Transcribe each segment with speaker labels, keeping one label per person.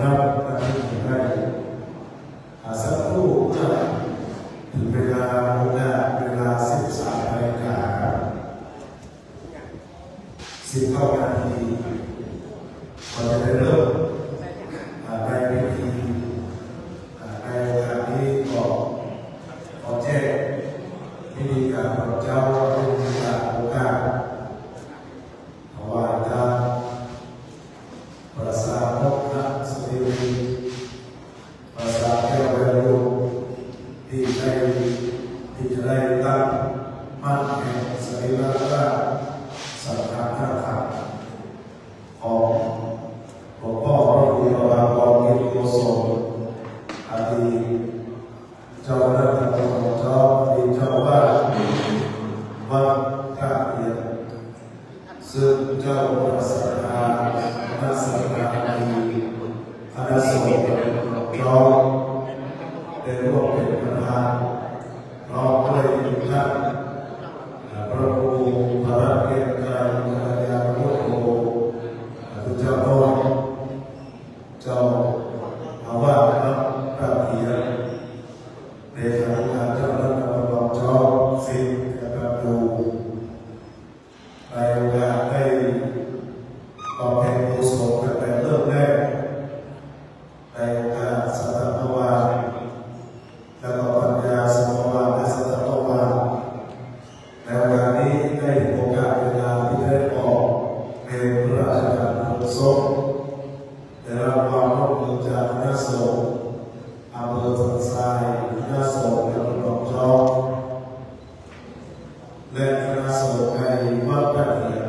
Speaker 1: รับการที่ได้สักครู่เมื่อถึงเวลาเวลา13 นาฬิกา19 นาทีเราจะได้เริ่มในพิธีในโอกาสนี้ขอแจ้งพิธีการของเจ้าเป็นพิธีการโอกาสถวายทานประสาทนกนักสติวีประสาทแก้วแหวนรูที่จะได้ตั้งมั่นแห่งสรีระร่างสังขารธาตุของหลวงพ่อพระครูบาบวรกิติโกศลอดีตเจ้าคณะตำบลเจ้าอดีตเจ้าอาวาสวัดท่าเตียนซึ่งเจ้าประสาทคณะสังฆาธิคณะสงฆ์พร้อมได้ร่วมเป็นประธานพร้อมด้วยทุกท่านพระครูพระเกศกาญจนาพุทโธทุกเจ้าพ่อเจ้าอาวาสวัดพระเถียรในฐานะเจ้าคณะตำบลเจ้าสิทธิ์กับดูในโอกาสได้บำเพ็ญกุศลตั้งแต่เริ่มแรกในโอกาสสัตตภวาแล้วก็ปัญญาสัตตภวาและสัตตภวาในโอกาสนี้ได้โอกาสเวลาที่ได้ออกเป็นพระราชทานเพลิงศพได้รับความร่วมมือจากคณะสงฆ์อำเภอสันทรายคณะสงฆ์ในตำบลจอมและคณะสงฆ์ในวัดพระเถียร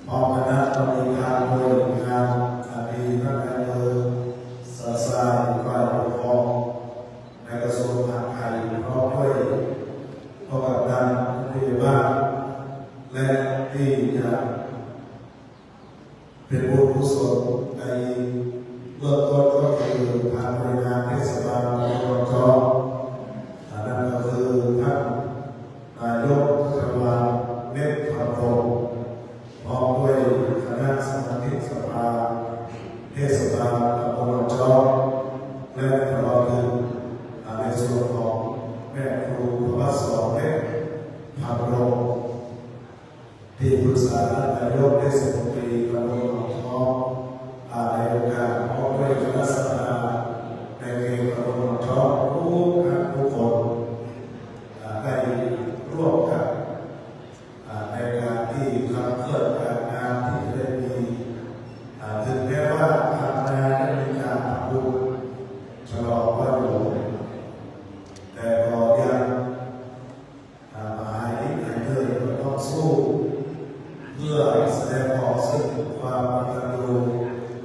Speaker 1: พร้อมคณะกรรมการบริหารอดีตนักการเมืองสันทรายฝ่ายปกครองในกระทรวงมหาดไทยพร้อมด้วยผู้กำกับผู้ใหญ่บ้านและที่จะเป็นบุญกุศลในเบื้องต้นก็คือทางบริหารเทศบาลตำบลจอมนั่นก็คือท่านนายกเทศบาลเมฆพันโตพร้อมด้วยคณะสมาชิกสภาเทศบาลตำบลจอมและตลอดถึงในส่วนของแม่ครูพระสอนเมฆพันโตที่ปรึกษานายกเทศมนตรีตำบลหนองท้อในโอกาสพร้อมด้วยคณะสภาในเขตตำบลหนองท้อทุกคนได้ร่วมกันในการที่ขับเคลื่อนการงานที่ได้มีถึงแม้ว่าทางงานได้มีการทำบุญฉลองวันหลวงแต่ก็ยังหายเลยต้องสู้เพื่อแสดงออกซึ่งความกตัญญู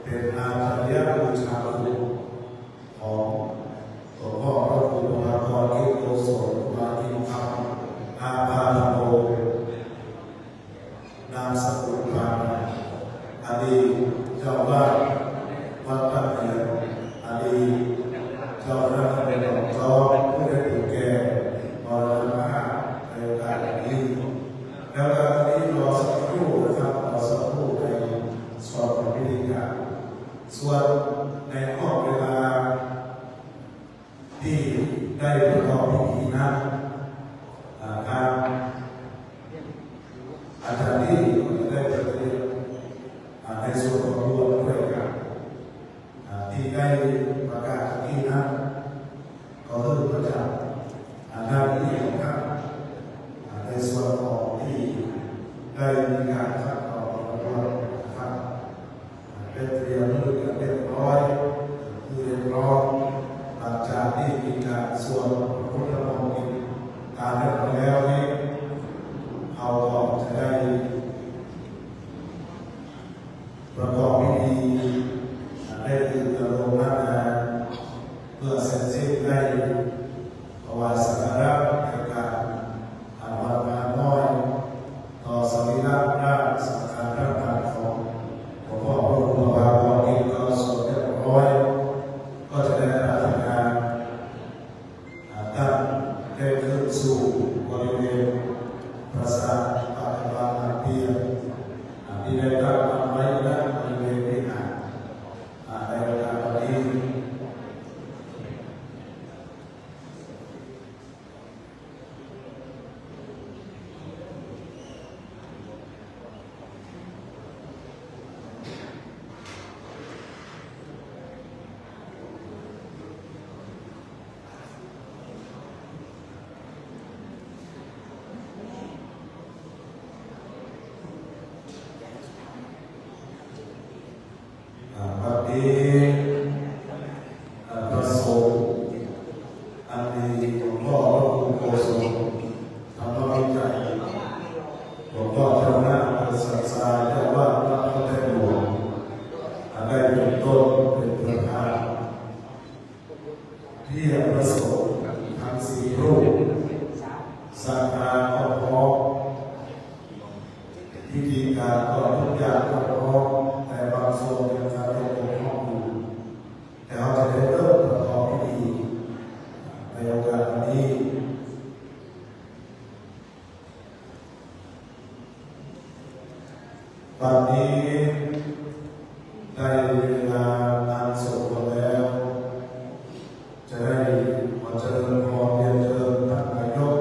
Speaker 1: เป็นอาภรยบูชาคุณของหลวงพ่อพระครูบาบวรกิติโกศลวาทิธรรมอาภาโนนามสกุลพาอดีตเจ้าอาวาสวัดพระเถียรอดีตเจ้าคณะตำบลจอมผู้ได้ถูกแก่มรณภาพในโอกาสนี้แล้วตอนนี้รอสักครู่นะครับรอสักครู่ในส่วนของพิธีการส่วนในห้องเวลาที่ได้ประกอบพิธีนั้นทางอาจารย์ที่ได้ประเรียนในส่วนของรวมด้วยกันที่ได้ประกาศที่นั้นก็คือประจำหน้าที่ของท่านในส่วนของที่ได้มีการคัดกรองนะครับเป็นเตรียมมือกันเรียบร้อยคือเรียบร้อยหลังจากที่มีการส่วนพุทธมนต์การเรียบร้อยแล้วนี้เอาออกจะได้ประกอบพิธีได้คือการลงหน้า นี้ประสงค์อันมีหลวงพ่อพระครูโกศลธรรมวิจัยหลวงพ่อเจ้าหน้าศักดิ์สิทธิ์เจ้าว่าพระพุทธหลวงได้เป็นต้นเป็นประธานที่ประสงค์ทั้งสี่รูปสังฆาก็พร้อมพิธีการก็ทุกอย่างก็พร้อมแต่บางส่วนยังขาดตกบกพร่องอยู่แต่เราจะได้เริ่มประกอบพิธีในโอกาสนี้วันนี้ได้เวลางานศพแล้วจะได้ขอเจริญพรเรียนเชิญท่านนายก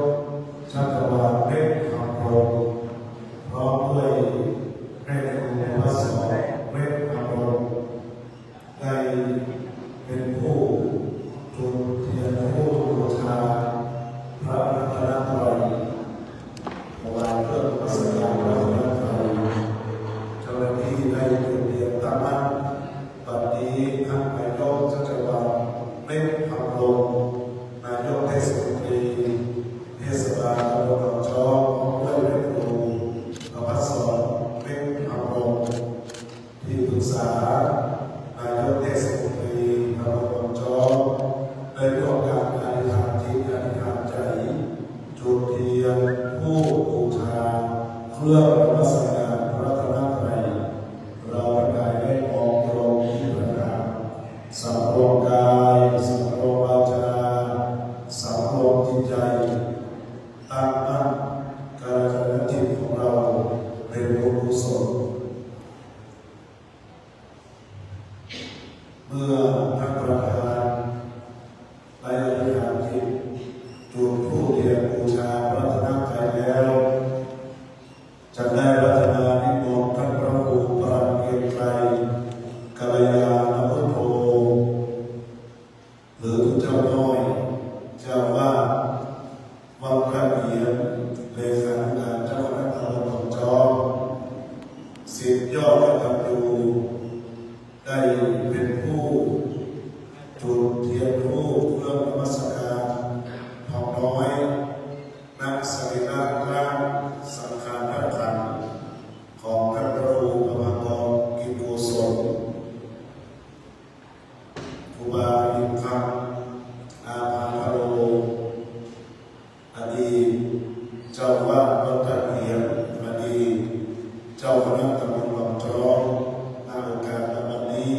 Speaker 1: ชัชวาลเพ็ญคำพรหมพร้อมด้วยแม่ครูพระสอนเพ็ญคำพรหมได้เป็นผู้จุดเทียนผู้บูชาพระรัตนตรัยถวายเครื่องสักการะพระรัตนตรัยเจ้าหน้าที่ได้เรียนตามนั้นบัดนี้ท่านนายกชัชวาลเพ็ญคำพรหมนายกเทศมนตรีเทศบาลตำบลหนองจอกพร้อมด้วยแม่ครูพระสอนเพ็ญคำพรหมที่ปรึกษานายกเทศมนตรีตำบลหนองจอกได้ร่วมกันอธิษฐานจิตอธิษฐานใจจุดเทียนผู้บูชาเครื่องนมัสการพระรัตนตรัยเราได้มองตรงที่ประการ สำรวมกายสำรวมวาจาสำรวมจิตใจตั้งมั่นการกระทำจิตของเราเป็นบุญกุศลเมื่อท่านประธานได้อธิษฐานจิตจุดธูปเทียนบูชาพระรัตนตรัยแล้วจะได้รัตนานิมนต์ท่านพระครูปราณเกียรติไกรกัลยาณพุทโธหรือเจ้าน้อยเจ้าว่าวัดพระเหียรเลขาธิการเจ้าคณะตำบลหนองจอกศิษย์ยอดกตัญญูได้เป็นผู้จุดเทียนธูปเครื่องนมัสการทองน้อยนักสรีระร่างสังขารพระขันธ์ของท่านพระครูประภากรกิจโกศลครูบาอินทร์อาภาพโรอดีตเจ้าวาดวัดตะเกียบอดีตเจ้าคณะตำบลหนองจอกณโอกาสวันนี้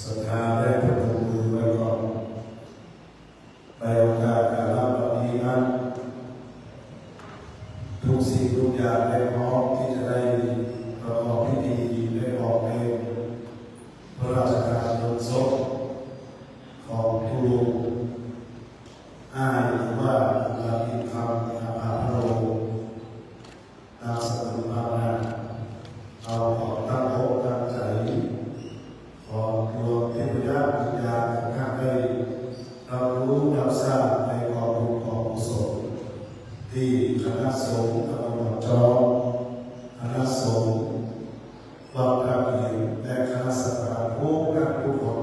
Speaker 1: ศรัทธาได้ประนมมือไว้ก่อนในโอกาสการรับวันนี้นั้นทุกสิ่งทุกอย่างได้พร้อมที่จะได้ประกอบพิธีได้ออกเป็นพระราชทานเพลิงศพของผู้ลุงอ้ายหรือว่าลาอินคำอาภาพโรนามสกุลมานาเอาของตั้งอกตั้งใจของดวงเทพยาวิญญาณของข้าได้รับรู้รับทราบในกองบุญกองกุศลที่คณะสงฆ์ตำบลหนองจอกคณะสงฆ์วัดพระเหียรและคณะสัตยาผู้นักทุกคน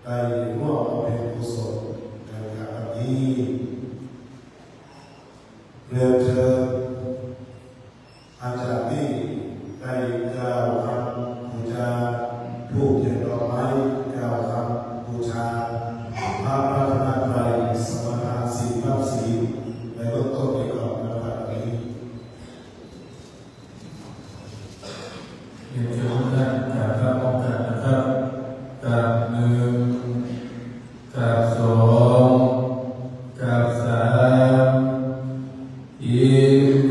Speaker 1: ได้ร่วมบำเพ็ญกุศลในการนี้เรียนเชิญอาจารย์นี่ได้กล่าวคำบูชาธูปเทียนดอกไม้กล่าวคำบูชาพระรัตนตรัยสมทานศีลรับศีลในเบื้องต้นไปก่อนในวันนี้เรียนเชิญท่านกราบพระองค์การนะครับกราบหนึ่งกราบสองกราบสามอีก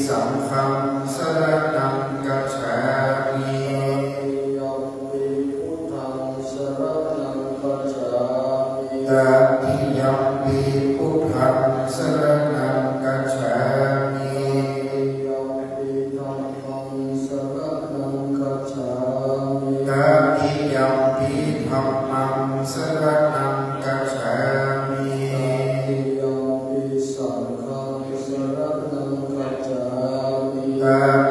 Speaker 2: สังฆังสรณังกัจฉามิ
Speaker 3: ยัมปิพุทธังสรณังคัจฉามิ
Speaker 2: ตติยัมปิพุทธังสรณังกัจฉามิ
Speaker 3: ยัมปิธัมมังสรณังคัจฉามิ
Speaker 2: ตติยัมปิธัมมังสรณังกัจฉามิ
Speaker 3: ยัมปิสังฆังสรณังคัจฉามิ
Speaker 2: ต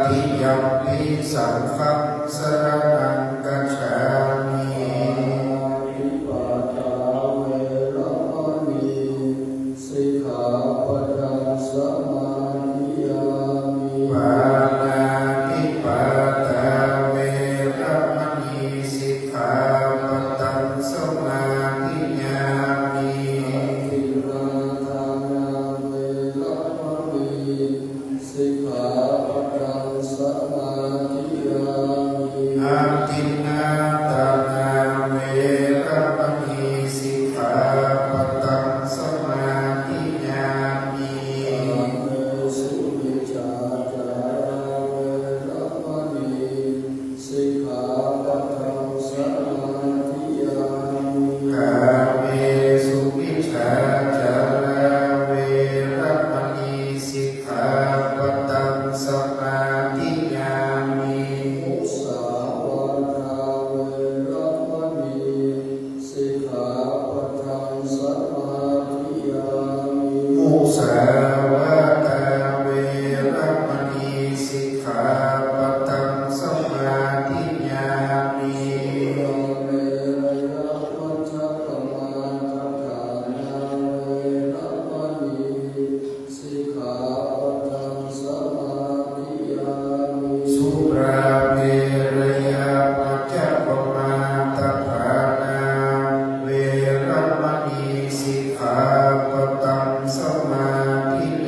Speaker 2: ติยัมปิสังฆังสรณังกัจฉามิ
Speaker 3: อิปัตตาเวระมณีสิกขาปะทังสมาธิยามิ
Speaker 2: ปานาติปาตาเวระมณีสิกขาปะทังสมาธิยามิ
Speaker 3: ทิฏฐาทานาเวระมณีสิกขาปะทังสมาธิยามิ
Speaker 2: อาทินนาตานาเวระมณีสิกขาปะทังสมาธิยามิ
Speaker 3: เมสุมิจฉาจาราเวระมณีสิกขาปะทังสมาธิยามิ
Speaker 2: กาเมสุมิจฉาจาราเวระมณีสิกขาปะทังสมาธิยามิ
Speaker 3: มุสาวาทาเวระมณีสิกขาปะทังสมาธิยามิ
Speaker 2: มุสาวาทาเวระมณีสิกขาปะทังสมาธิยามิ
Speaker 3: เมรยะมัจจปมาทัฏฐานาเวระมณีสิกขาปะทังสมาธิยามิ
Speaker 2: สุราเมรยามัจจปมาทัฏฐานาเวระมณีสิกขาปะทังสมาธิ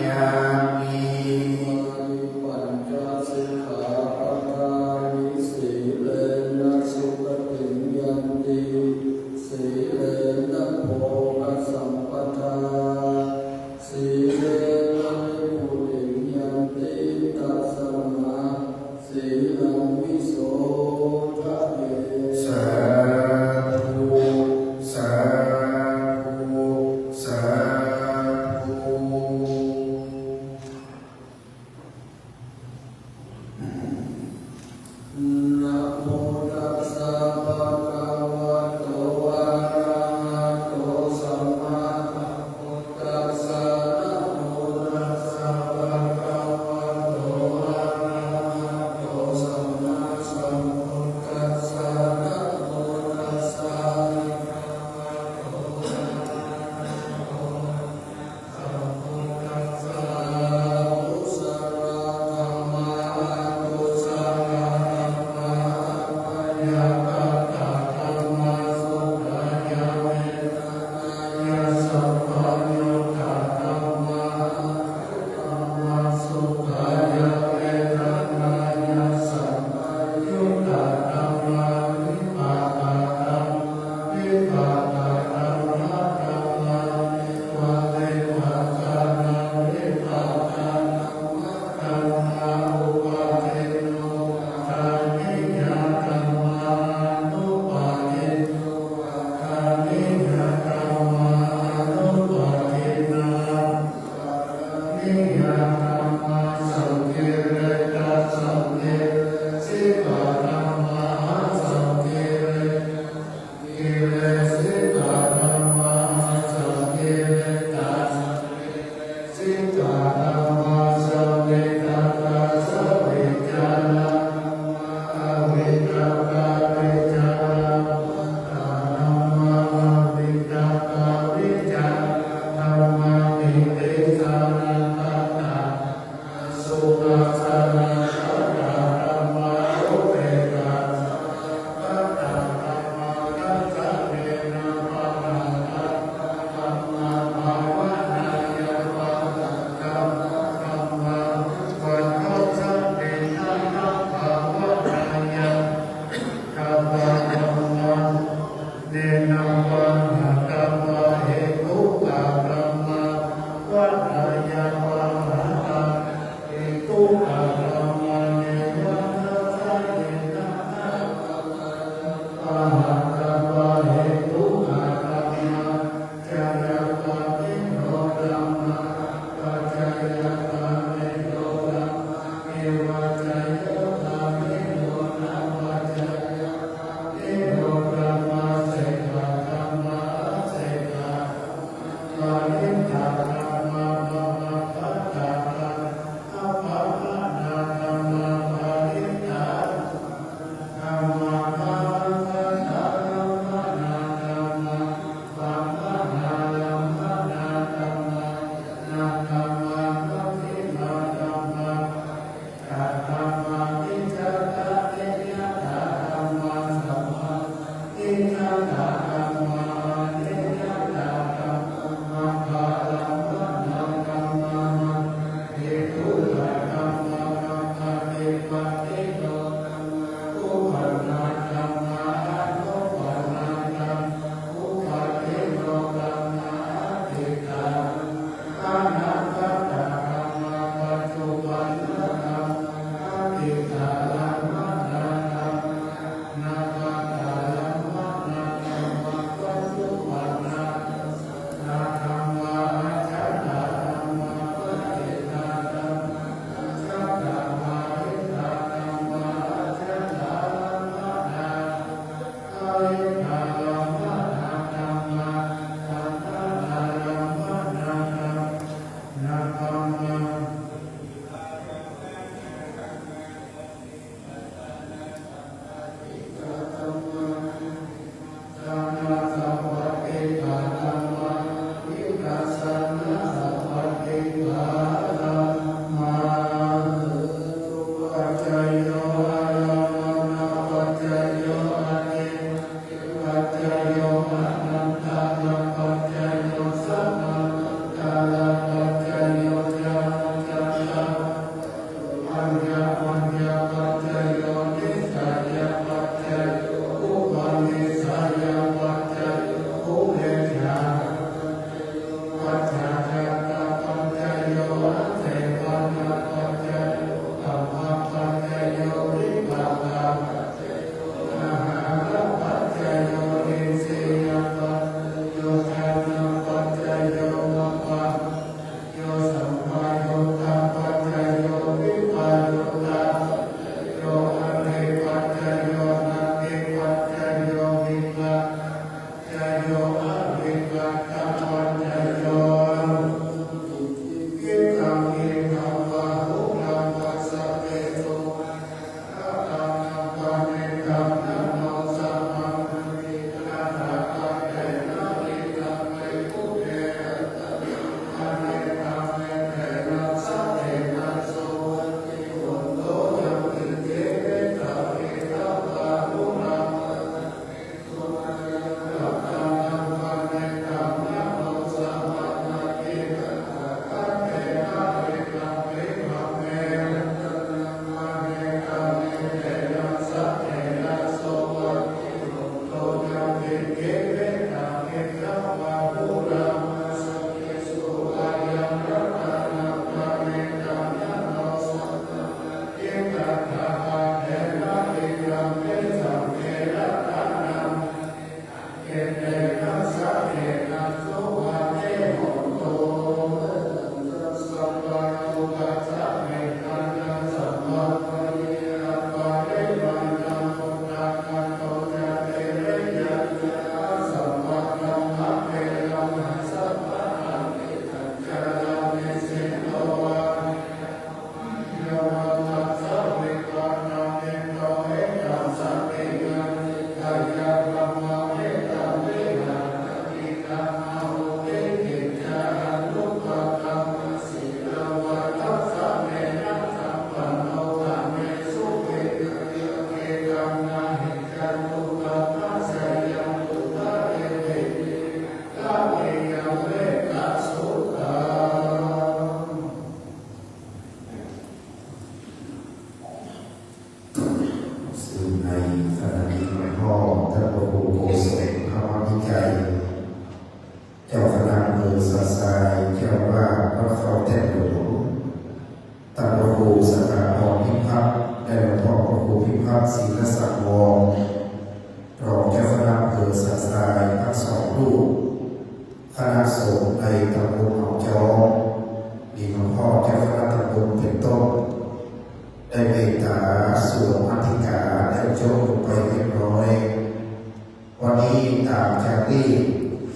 Speaker 2: วันนี้ตามจากที่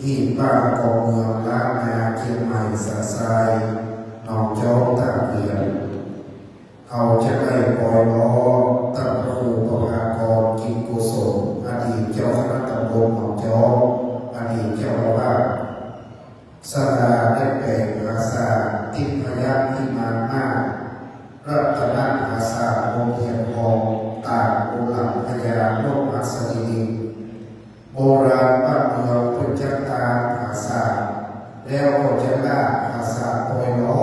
Speaker 2: เห ที่บ้านกองเมืองล้านนาเชียงใหม่สะทรายหนองจอกตากเดือนเอาจะได้ปล่อยล้อตั้งพระครูประภากรกิจกุศลอดีตเจ้าคณะตำบลหนองจอกอดีตเจ้าอาวาสสลาได้แปลงภาษาทิพยที่มามารัตนภาษาโรงเรียนทองตากโบราณพญาโลกอัศดีโบราณบ้านเมืองพุทธตาภาษาแล้วก็จะได้ภาษาปอยล้อ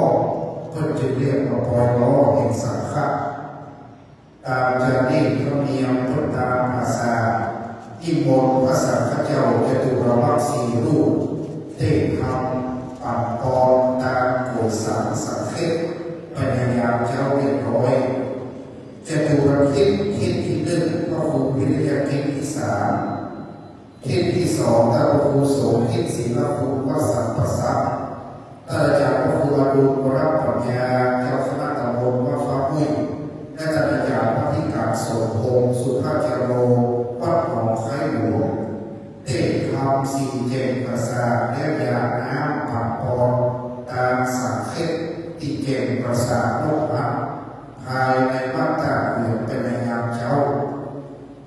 Speaker 2: เพื่อจะเรียกว่าปอยล้อแห่งสังฆะตามจารีตธรรมเนียมพุทธภาษาที่มนต์พระสังฆเจ้าจตุรวรรคสี่รูปเทศธรรมปัดปอนตามโกศาสังเขตพยายามเจ้าเรียบร้อยจตุรทิศทิศที่หนึ่งพระครูวิริยะทิศที่สามทิศที่สองพระครูโสมทิศศีลภูมิวัสัมปสัพท่านอาจารย์พระครูอรุณวรปัญญาเจ้าคณะตำบลวัดฟ้าห้วยและท่านอาจารย์พระธิการโสมพงศ์สุภาพเจโรวัดหนองไคหลวงเทศธรรมสี่เจนภาษาและยาน้ำปัดปอนตามสังเขตติเจนภาษาโลกอันภายในวัดตากเหลืองเป็นในยามเช้า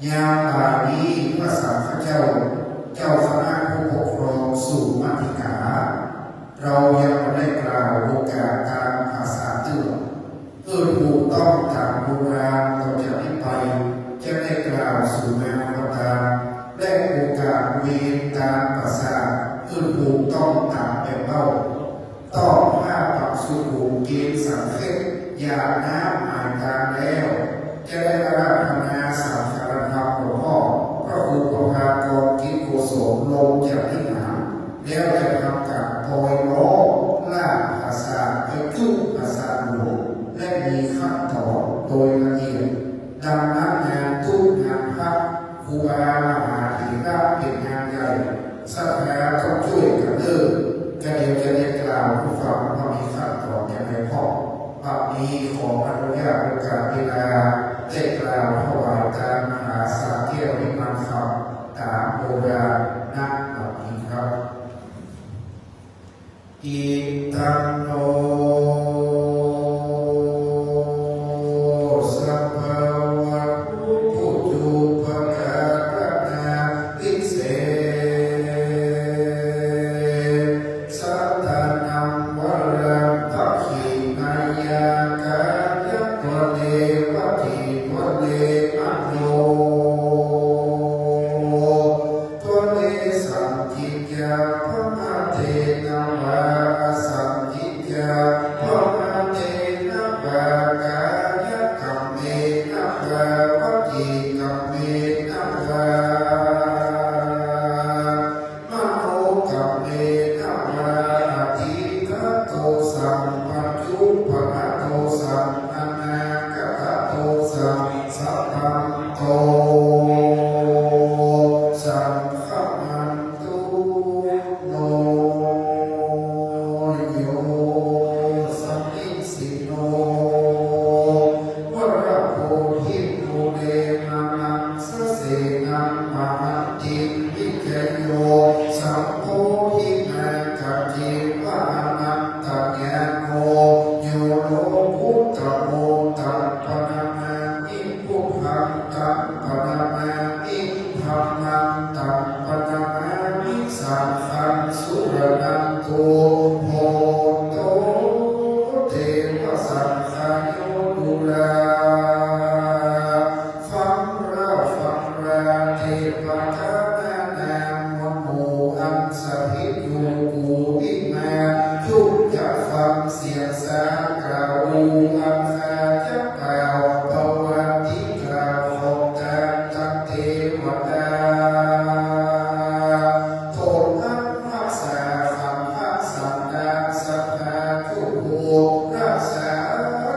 Speaker 2: ยามบ่ายนี้พระสังฆเจ้าเจ้าคณะผู้ปกครองสู่มัธิกาเรายังไม่ได้กล่าวโอกาสการภาษาเตือนเพื่อถูกต้องตามโบราณต่อจากนี้ไปจะได้กล่าวสู่งานประธานและโอกาสเวียนการภาษาเพื่อถูกต้องตามแบบเล่าต้องห้าปักสุขุมเกณฑ์สังเขตยาน้ำอ่านตามแล้วจะได้อาราธนาสังฆธรรมหลวงพ่อพระครูประภากรกิจกุศลลงจากที่หาแล้วจะทำการปล่อยล้อล่าภาษาไปทุกภาษาหลวงและมีขั้นตอนโดยละเอียดดังนั้นงานทุกงานพระครูอาลาหาถีราเป็นงานใหญ่สัพพะต้องช่วยกันเด้อก็เดี๋ยวจะได้กล่าวผู้ฟังว่ามีขั้นตอนอย่างไรพ่อบัดนี้ขออนุญาตโอกาสเวลาได้กล่าวถวายตามมหาสาเที่ยวนิมันคำตามโบราณนักบัดนี้ครับอิตังโนสัพพะวะพุทธุภการนาติเสสัตตานังวรังตัคขินายากายะวะเลวะทิวะเลมโนตัวเลสัมทิยาภมะเทนะวะสัมทิยาภมะเทนะวะกายะกัมเมนะวะวะทิกัมเมนะวะมโนกัมเมนะวะอธิฆะโตสัมปัจจุปนะโตสัมอนาคตโตสัมสัพพันโตสัมขมันตุโนโยสัมมิสิโนวะโพธิโมเดนะนังสะเสนังมะหันติวิเกโยสัมโพธินาคัจจิวะนันตญาโนโยโลภุตตโมตัปปนามานิพุทธังตัปปนามานิธัมมังตัปปนามานิสังฆังสุรนันโตโหโตเทวสังฆาโยดุราฟังเราฟังราเทวทานามโมอันสหิตยูกูวิมาทุกจะฟังเสียงสากล่าวอันคาจะกล่าวภวันที่กล่าวของการจักเทวดาโทษอันรักษาคำพักสันดานสัพพะทุกโหรักษา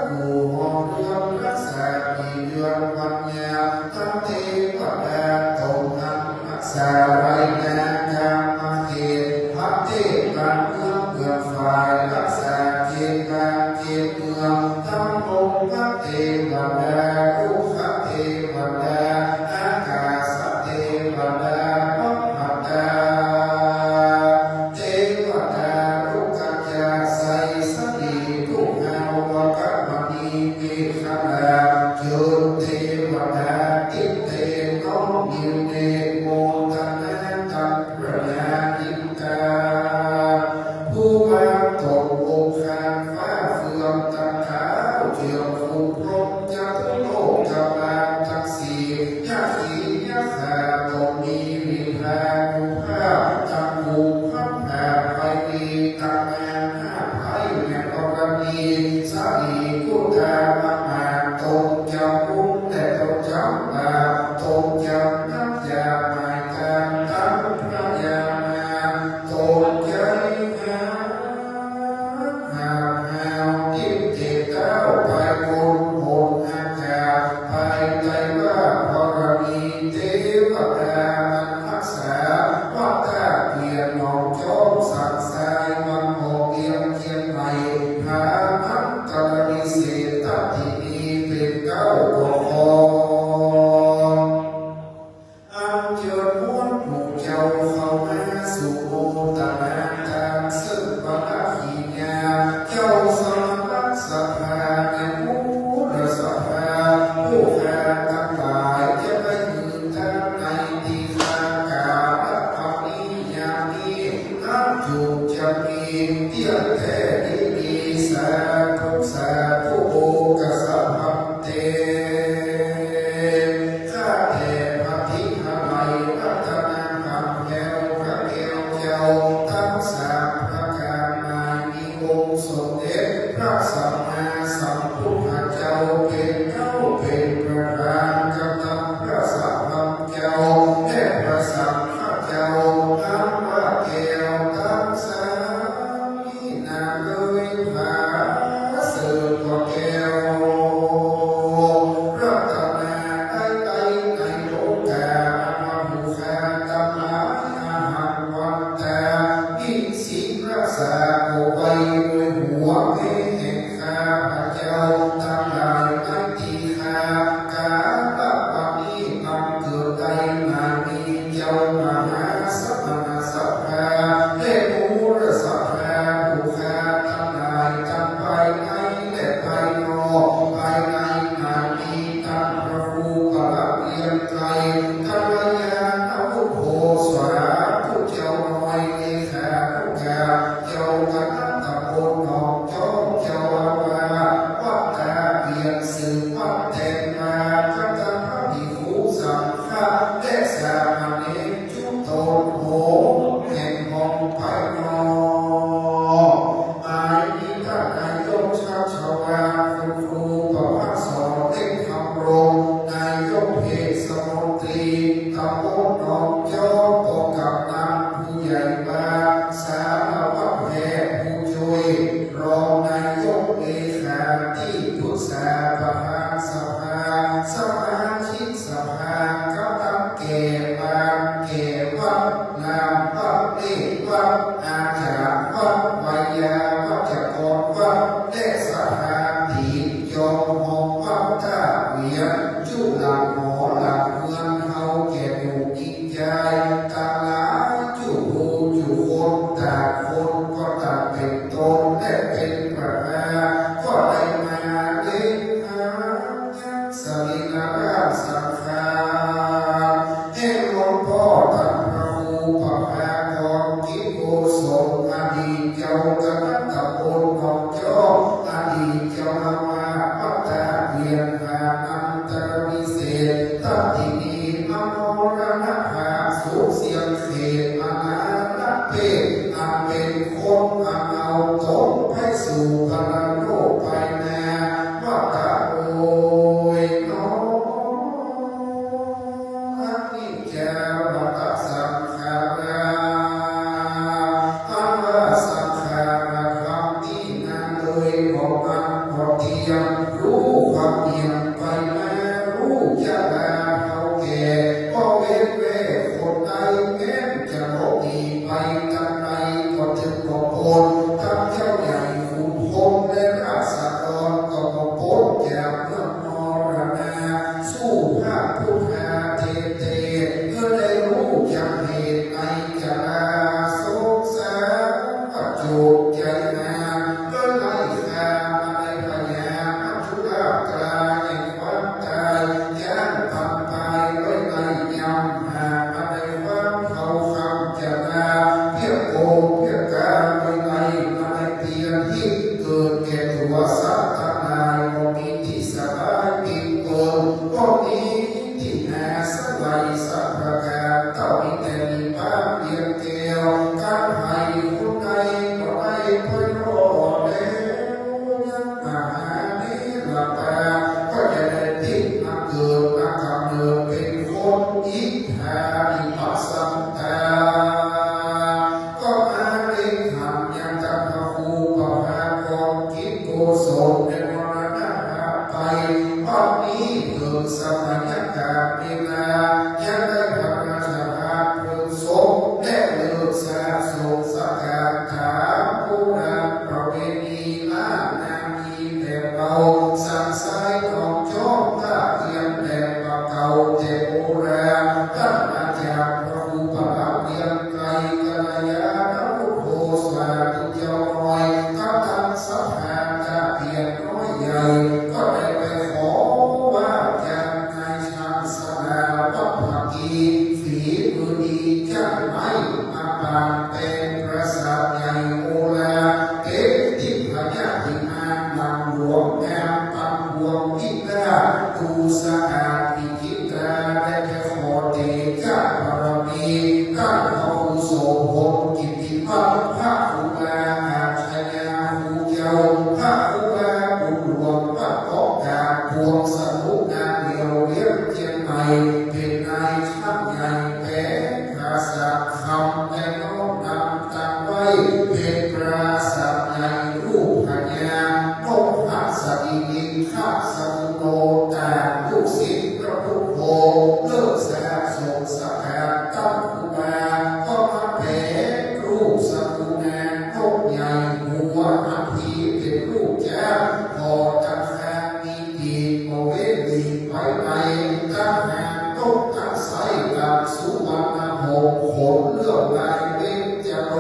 Speaker 2: อยู่หอมเรือนรักษาปีเดือนวันยามทั้งเทวดาตรงนั้นรักษาไรนากามเทศพระเทศบานเมืองเมืองฝ่ายรักษาเขตการเขตเมืองทั้งองค์พระเทวดาลูกพระเทวดาอากาศเทวดาพระดา ไปดีตักแม่ห้าไผ่แม่กรณีสาลีกุตามะมาตรงจำปุ้งแต่ตรงจำบาตรงจำนับยาหมายตามตั้งพระยามาตรงใจหาหาวยิ่งเจ็บเต้าไปบนบนอากาศไปใจว่าพรมีเทวดารักษาว่าถ้าเปลี่ยนหนองจอมสักสายมันโมเกียงเชียงใหม่หาพันกรณีเศรษฐที่มีเป็นเก้าปกครองอันเชิญม้วนหมู่เจ้าเข้ามาสู่โมตะนาทางซึ่งบรรขีญาเจ้าสมณสภาในมูลสภาผู้แทนทั้งหลายจะได้ยืนทางในที่ทางกาลปณิยามีน้ำจูบจะมีเที่ยงแท้ที่มีสาธุสาธุโอกสัมพันเตข้าแต่พระทิพย์ไหมรัตนาคำแก้วพระแก้วเจ้าทั้งสามพระการมามีองค์สมเด็จพระสัมมาสัมพุทธเจ้าเป็นเจ้าเป็นประธานกำลังพระสัมมาเจ้าและพระสัมมาเจ้าทั้งพระแก้วทั้งสามที่นางเลยพาเสือพระแก้วรัตนาในโลกามาบุคาตมะอาหังวันตาอิสิรักษาโอไว้ด้วยหัวแม่แห่งข้าพระเจ้าทั้งหลายทั้งที่ข้ากาลปณิบังเกิดใดมามีเจ้ามหาสมณสัพพะและมูลสัพพะบุคาทั้งหลายทั้งภายในและภายนอกภายในมามีทั้งพระผู้ประหลาดเรียนไกลกัลยาณพุทโธสวาธุเจ้าน้อยเอขานุกาเจ้าคณะตำบลหนองจอมเจ้าอาวาสวัดตาเปลี่ยนสืบวัดแต่งมาทั้งพระภิกขุสังฆะและสามเณรจุโตโหแห่งห้องภายนอกอายมีท่านนายกชาวชาวาคุณครูประพัฒสอนเล่งคำรงนายกเทศมนตรีตำบลหนองจอมปกกับนำผู้ใหญ่บ้านสารวัตรแพทย์ผู้ช่วยรองนายกเลขาที่ปรึกษาประธานสภาสมาชิกสภากำลังแก่บางแก่วัดนามวัดเลขวัดอาจารย์วัดวิยาวัจกรวัดและสถานที่ยอมมองวัดท่าเวียนจุหลังหอหลังเมืองเฮาแก่หมู่กิจใจตาลาจุหูจุคนตาคนก็ตาเป็นตนและเป็นประธานก็ได้มาเล่นหาสรีระสังขารให้หลวงพ่อท่านพระครูประภากรกิโกศลอดีตเจ้าคณะตำบลหนองจอกอดีตเจ้าอาวาสวัดตาเวียนหาอันตรวิเศษตัดที่มีมโนรณภาสุเสียงเขตอนาลเพศอันเป็นคนอันเอาตนไปสู่พลังโลกภายในวัฏโอยน้ออันนี้แก่วัฏสังขาราอันว่าสังขาราคำที่นั่นเลยบอกมันบอกเทียมรู้ความเอียงไปมารู้จะลาเขาแก่ก็เว้นเว้คนใดแม้จะหลบหนีไปกันใดก็ถึงบอกโอนทั้งเจ้าใหญ่ขุนพลและราษฎรก็บอกโอนจากเมืองมรณะสู้พระพุทธาเทเทเพื่อได้รู้จักเหตุในจาราสงสารปัจจุใจนาก็ไล่ฆ่ามาในพญามัจจุราชกลางแห่งความตายย่างพันตายไว้ในยำหามาในความเขาคำจะนาเพียงโกเพียงการไว้ใน การถาผู้นำประเวณีล้านนามีแต่เบาสังสายของโจมตาเทียมแต่ปะเก่าเจ็บโบราณตั้งมาจากพระภูปะเพียงไกลกัลยาณพุทโธสาธุเจ้าคอยทั้งทั้งสัพพะจะเพียงน้อยใหญ่ก็ได้ไปขอว่าจากนายช่างสนาวัดภกีฝีมือดีจะไม่มาปางเป็นพระสัตย์ใหญ่โอลาเกติพญาธิมานนำหลวงแอมปังหวงพิกาตูสะอาดพิจิตราได้แค่ขอเดชะบารมีข้าพระผู้ทรงพงกิตติพัฒน์พระอุบาอาชญาภูเจ้าพระอุบาบุญหลวงพระกอกการพวงสมุกงานเดียวเลี้ยงเจียงใหม่เป็นนายช่างใหญ่แพ้ภาษาคำแต่น้อมนำตั้งไว้เป็นปราศาสตร์ใหญ่รูปพญาโนภัสดินินข้าสมุโนแต่ลูกศิษย์พระพุทโธเลิกแสบสงสะแผดตั้งอุบาก็มาแผ่รูปสมุนานโนใหญ่หัวอัฐิเป็นรูปแก้วพอจังแฟนมีปีโมเวลีไปไปตั้งหางต้นตั้งใสกับสุวรรณหงส์ขนเลื่อมลายเป็นจะโร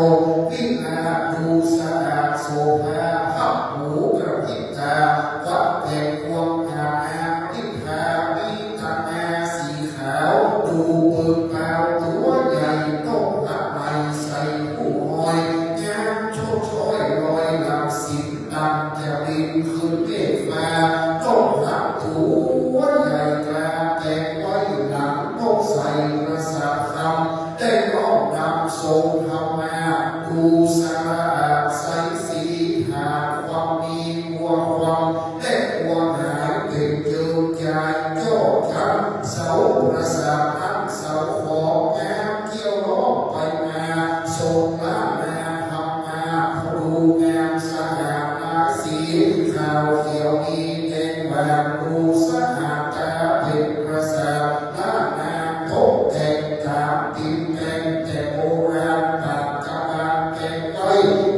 Speaker 2: วินาดูสะอาดโสภาพับหูกระพริบตาวัดแต่ควงหาพิพาวิตานาสีขาวดูเบิกเบาตัวใหญ่ต้องหักใบใส่ผู้หอยงามโชดช่อยลอยหลังสิบดำจะบินขึ้นเมฆฟ้าต้องหักตัวใหญ่กลาแต่ไว้หลังต้องใส่ประสาทคำได้น้อมนำทรงธรรมาดูสะอาดใสสีหาความมีวัวความและวัวหายเป็นเจิมใจโยกทั้งเสาประสาททั้งเสาขอแง้มเกี่ยวล้อไปมาทรงล้านนาทำมาพรูงามสง่าราศีขาวเขียวมีแดงแหวนดูสะอาดตาเป็นประสาทล้านนาตกแต่งตามติดแต่งแต่โบราณปากกาบาแต่งไว้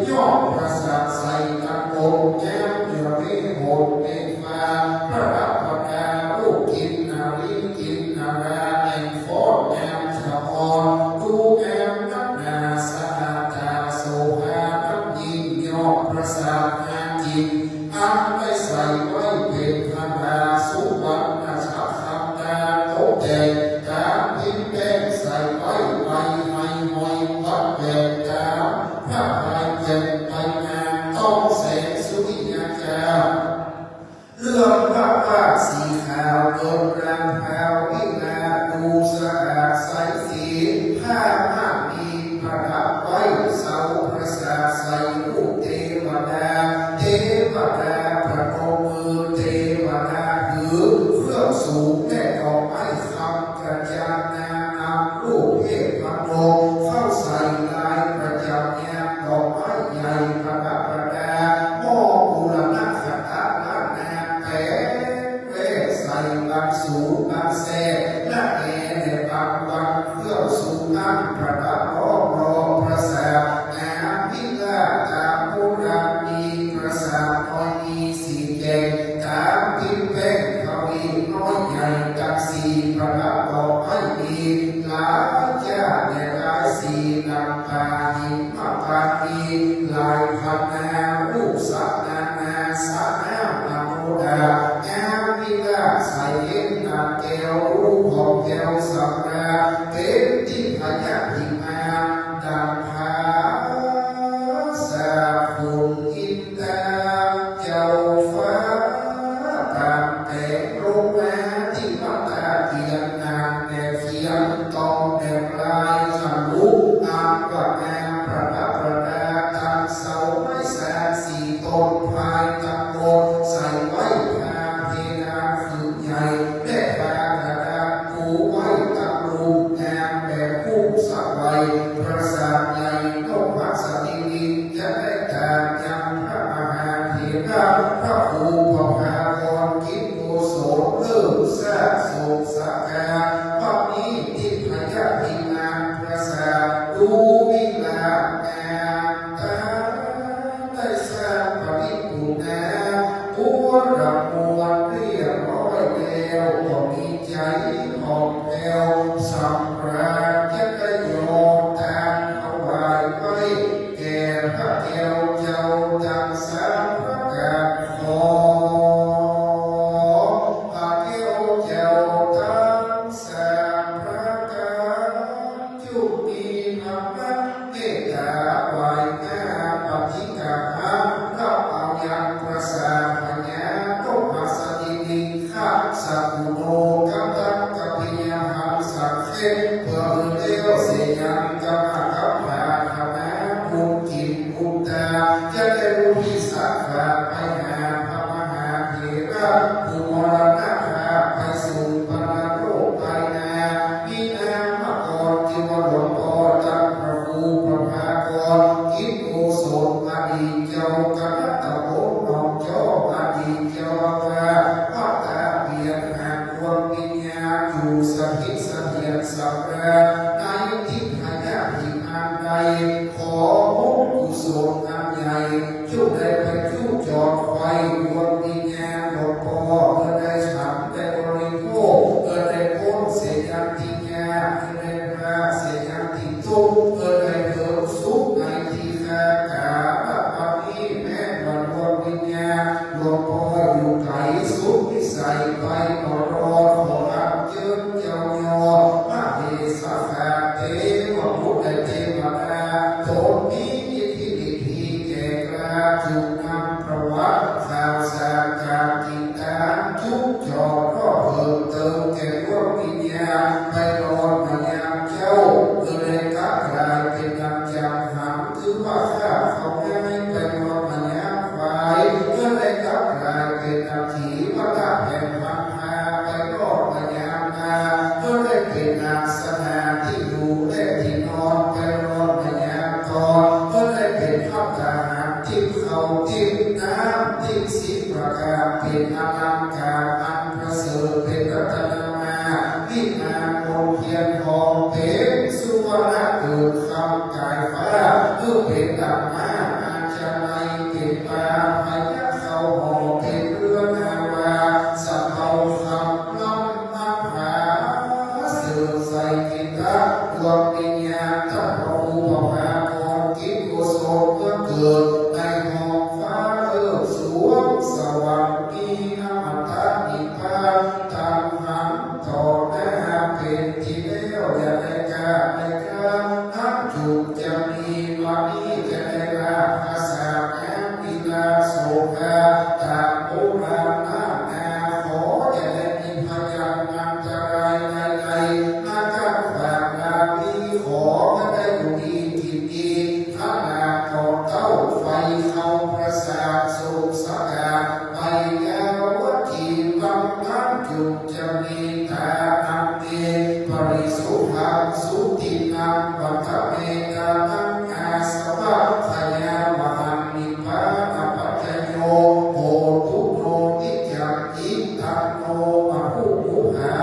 Speaker 2: ยอดประสาทใส่กันโกงแย้มเหนือเมฆโหดเมฆฟ้าพระราชดาลูกกินนารีกินนาราแห่งฟอดแอมชะออนดูแอมนักนาสะอาดตาโสภาน้ำยิงยอดประสาทงานจิตอันไม่ใส่ไว้เป็นพันธาสุวรรณชักคำตาโตแดงการพิมพ์แดงใส่ไว้ใบให้หอยวัดแดงกาพระพายเจ็บไปงานต้องแสงสุริยาจาเรื่องพระภาคสีขาวโดนรังแผ่ววิลาดูสะอาดใสสีผ้ามากมีประดับไว้เสาประสาทใส่ลูกเทวดาเทวดาประนมมือเทวดาถือเครื่องสูงและดอกไม้คำกระจายนานำลูกเทพนมเข้าใส่ลายประจำแยมดอกไม้ใหญ่ประดับประดาหม้อบูรณะขัดอาณานาแผ่เวใส่บางสูงบางแซ่และแอในบางวันเครื่องสูงอันประดับล้อมรองประสาทงามพิลาตามโบราณมีประสาทน้อยมีสีแดงตามพิมพ์แป้งเขาอีกน้อยใหญ่กับสีประดับดอกไม้มีหลายจ้าในลายสีนำตาหิมพานต์มีลายพันนารูปสัตว์นานาสานานาโมดางามพิลาใส่เย็นนาแก้วรูปของแก้วสัมราเป็นที่พญาธิมาดังพาสาคุนอินทาเจ้าฟ้าตามแต่ลงมาที่มัตตาเทียนนางแด่เทียนตองแด่ปลายทะลุอามว่างามประดับประดาทางเสาไม้แสนสีต้นพายตะโกนใส่ไว้พาเพดานคืนใหญ่และพากระดาษปูไว้ตะลุงงามแบบผู้สะใบประสาทใหญ่ต้องพักสติลิงจะได้การยังพระมหาเถระพระภูพภากรกิจโกโสเลิกแทรกโศกสะกาวันนี้ที่พญาธิมานประสาทดูวิลางาม จะได้รู้ที่สาขาไปหาพระมหาเถระผู้มรณะไปสู่ปรโลกไปนามีนามกรจิวรหลวงพ่อจันทร์พระครูประภากรกิจโกศลอดีตเจ้าคณะตำบลหนองจอกอดีตเจ้าอาวาสวัดตาเบียนหากความวิญญาณอยู่สถิตเสถียรสัพพะในทิพยาทิอันใดขอบุญกุศลอันใหญ่จุดใดเป็นจุดจอดไฟดวงวิญญาณหลวงพ่อเพื่อได้ฉันได้บริโภคเพื่อได้พ้นเสียยันติญาเพื่อได้พระเสียยันติทุกข์เพื่อได้เกิดสุขในที่คากาบัดนี้แม้บัดดวงวิญญาณหลวงพ่ออยู่ไกลสุขวิสัยไปขอรอขอรับเจิญเจ้ายอพระเดชะขาเทวบุตรเทวดาโทมีอิทธิฤทธิ์แก่กล้าจุนำประวัติข่าวสารการติดตามทุกจอก็เพิ่มเติมแก่ดวงวิญญาณไปรอดมายามเจ้าเพื่อได้กลับกลายเป็นนำจำหำถือว่าข้าเขาไม่ไปรอดมายามฝ่ายเพื่อได้กลับกลายเป็นนำถีวัดแห่งพันหาไปรอดมายามนาเพื่อได้เป็นอาสนะที่อยู่และที่นอนไปรอดมายามตอนเพื่อได้เป็นข้าวตาหารที่เขาที่น้ำที่สิบประการเป็นอลังการอันประเสริฐเป็นรัตนมาวิมานมงเทียนทองเป็นสุวรรณเกิดคำกายฟ้าเพื่อเป็นดังมาอาจารย์ในเป็นปาพยาเขาหอเป็นเรือนาวาสัพเอาคำล้ำน้ำหาเสือใส่กินตาดวงวิญญาณจับพระภูมิพระกรกิจโกศลเมื่อเกิดในห้องฟ้าเลิกสวงสว่างมีน้ำตาอิพาตามหันต่อหน้าเป็นที่แล้วอย่าได้กาได้กาน้ำจุกจะมีวันนี้จะได้รับภาษาแอมวิลาโสภาตามโบราณนาขอจะได้มีพยานอันตรายในใจอาการฝากนามีขอไม่ได้อยู่ดีกินดีถ้านาต่อเต้าไฟเข้าประสาทสุขสกาไปยาววัดที่วังน้ำจุกจะมีตาอันเดปริสุทธังสุตินังวัฏเมกานังอาสวะขยามหันนิพพานปัจจโยโหตุโนนิจังอิทันโนมะหุหุหา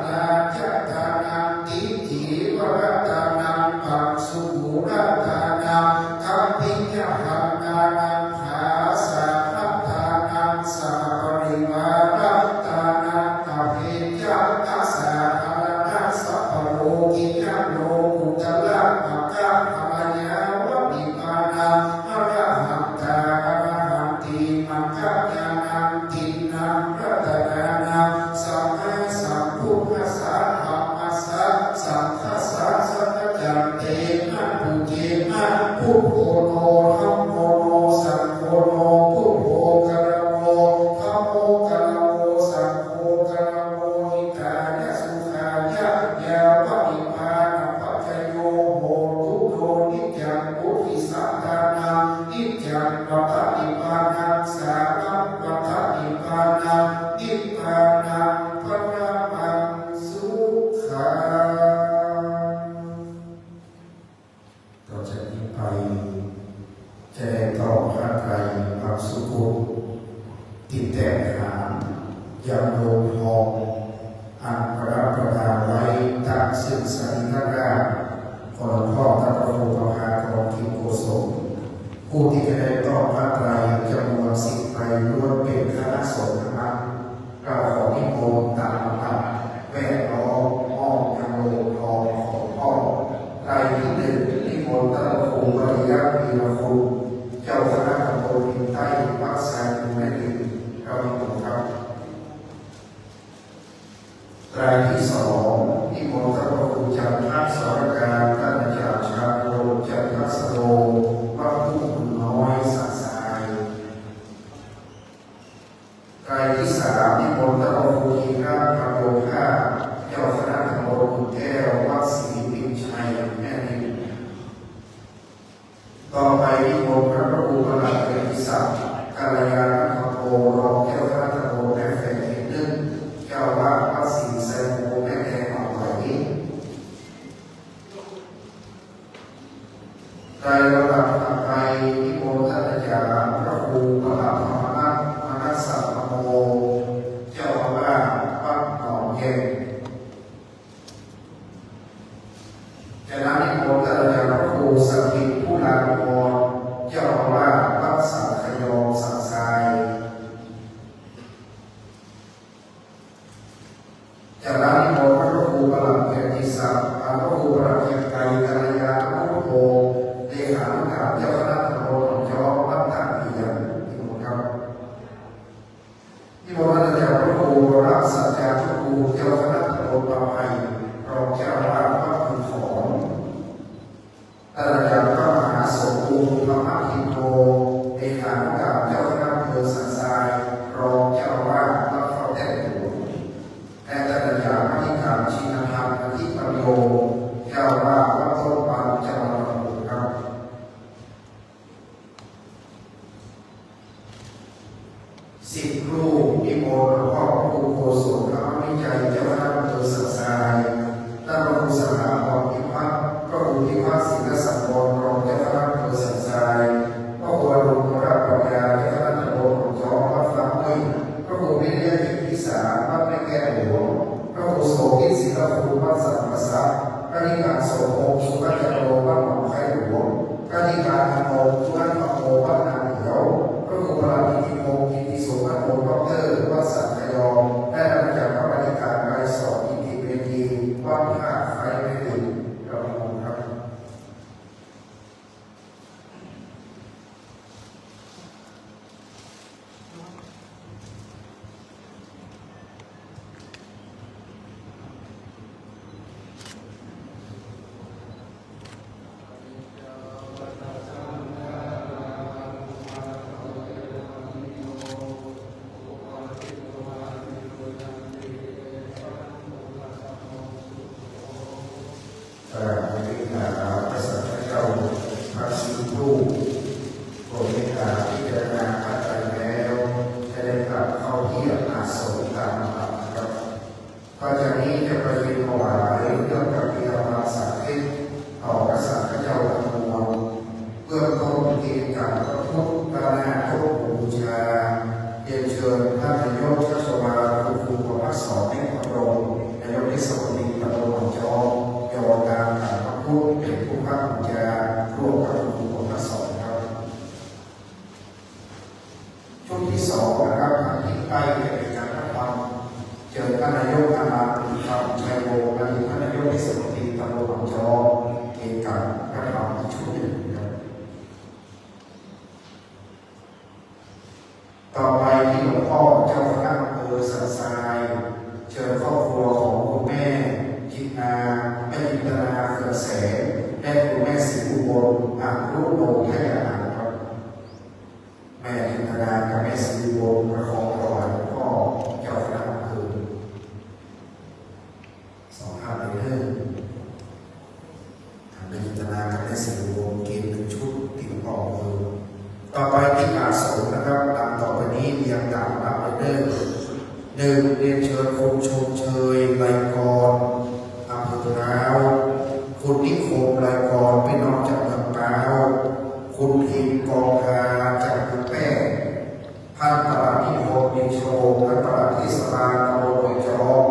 Speaker 2: นาจัตตานังติจิวรัตตานังปังสุขุรัตตานังกัมปิญญหังนานังหาสารัตตานังสาปริวารัตตานังอภิญญาตัสสะภะนัสสัพพโลกิยะโลกุตละภะคะภะยาวะนิพพานังอรหันตาอรหันติมัคคะญาณังทินนังรัตนานังสัมมาสัมพุทธัสสะธัมมัสสะสังฆัสสะสัจจันเตนะปุเจนะพุทโธโนธัมโมโนสังโฆโนพุทโธกะระโมธัมโมกะระโมสังโฆกะระโมหิตายะสุขายะยาวะนิพพานปัจจโยโหตุโนนิจังปุริสัตตานังนิจังปัฏฐิปานังสามังปัฏฐิปานังนิพพานังปรมังสุขังต่อจากนี้ไปจะได้ต่อพระไตรอักสุกุลที่แตกหางยังโลงทองอันประดาไว้ตั้งซึ่งสันนิราชของหลวงพ่อพระครูประภากรกิจโกศลผู้ที่จะได้ต่อพระไตรจำนวน10ไปล้วนเป็นคณะสงฆ์ทั้งนั้นเราขอนิมนต์ตามลำดับแวดล้อมอ้อมยังโลงทองของพ่อไตรที่หนึ่งนิมนต์พระครูปริยัติวีรคุณเจ้าคณะตำบลพิมพ์ใต้วัดไซน์ในดินเรานิมนต์ครับไตรที่สองนิมนต์พระครูจันทร์สรการท่านอาจารย์ชาโรจันทสโรวัดผู้น้อยสักสายไตรที่สามนิมนต์พระครูธีระพระโลภาเจ้าคณะตำบลแก้ววัดศรีปิ่นชัยแม่นิมต่อไปนิมนต์พระครู 10 รูปนิมนต์หลวงพ่อพระครูโกศลพระวิจัยเจ้าคณะอำเภอสันทรายและพระครูสถาพรพิพัฒน์พระครูพิพัฒน์ศิลสังวรรองเจ้าคณะอำเภอสันทรายพระครูอรุณวราปัญญาเจ้าคณะตำบลหนองจอกวัดฟ้าห้วยพระครูวิริยะกิจพิสารวัดแม่แก้วหลวงพระครูโสภิตศิลภูมิวัดสัมมาสัพพระนิการโสภงสุขัจโรวัดหนองไผ่หลวงพระนิการอโนทุวัดพระโมวัดนาเหนียวพระครูพระกิติพงศ์กิติโสภโนดรวัดสัตยองและอาจารย์พระบริการใบสอนอิติเวทีวัดท่าไฟไม่ถึงกระมงครับ ในเรื่องการประสานเจ้าพระสิรูปโปรดเมตตาพิจารณาปัจจัยแล้วจะได้กลับเข้าที่อาสมตามลำดับครับต่อจากนี้จะประยินถวายเรื่องกับพิธามาสาธิตต่อกษัตริย์เจ้าทั้งมวลเพื่อต้นเกียรติการพระพุทธพระนาคบูชาเรียนเชิญท่านนายกชัชวาลคุณครูประพัฒน์สอนให้พระองค์นายกเทศมนตรีตำบลหนองจอกเยาวการถามพระพุทธเป็นผู้ภาคภูมิใจร่วมกับคุณครูประพัฒน์สอนครับช่วงที่2นะครับทางที่ใกล้จะเป็นการรับฟังเชิญท่านนายกอาณาบุญธรรมชัยโวและท่านนายกเทศมนตรีตำบลหนองจอกเกี่ยวกับการทำช่วงหนึ่งครับ ต่อไปที่หลวงพ่อเจ้าคณะอำเภอสันทรายเชิญครอบครัวของคุณแม่จิตนาแม่จิตนาเขื่อนแสงและคุณแม่ศรีอุบลอ่างรุ่งโรจน์ให้อาหารครับแม่จิตนากับแม่ศรีอุบลประคองถวายหลวงพ่อเจ้าคณะอำเภอ2 ท่านเลยเด้อแม่จิตนากับแม่ศรีอุบลเกณฑ์1 ชุดติดต่อมือต่อไปที่อาสมนะครับตามต่อไปนี้เรียงตามลำดับเดิม1 เรียนเชิญคุณชมเชยไลกรอำเภอพร้าวคุณนิคมไลกรพี่น้องจากเมืองพร้าวคุณพิมกองพาจากเมืองแป้งท่านประหลัดนิคมยิงโชว์ท่านประหลัดเทศบาลตำบลหนองจอก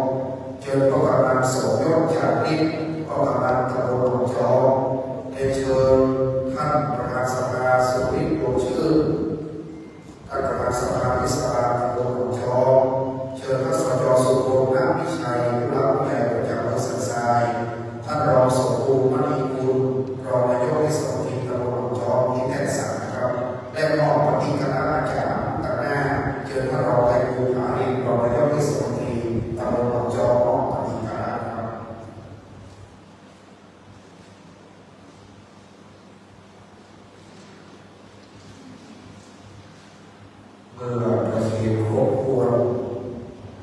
Speaker 2: เชิญพระกำนันสมยศจากนิดพระกำนันตำบลหนองจอกเรียนเชิญท่านประธานสภาสุรินทร์โยชื่อท่านประธานสภาเทศบาลตำบลหนองจอกเชิญท่านสจ.สุพงษ์น้ำวิชัยผู้รับผู้ใหญ่ประจำอำเภอสันทรายท่านรองสมบูรณ์มณีกุลรองนายกเทศมนตรีตำบลหนองจอกที่แท้สังนะครับและมอบปฏิคณะอาจารย์ต่างหน้าเชิญท่านรองไพบูลย์ผาลินรองนายกเทศมนตรีตำบลหนองจอกมอบปฏิคณะครับ เมื่อประสิทธิครบควร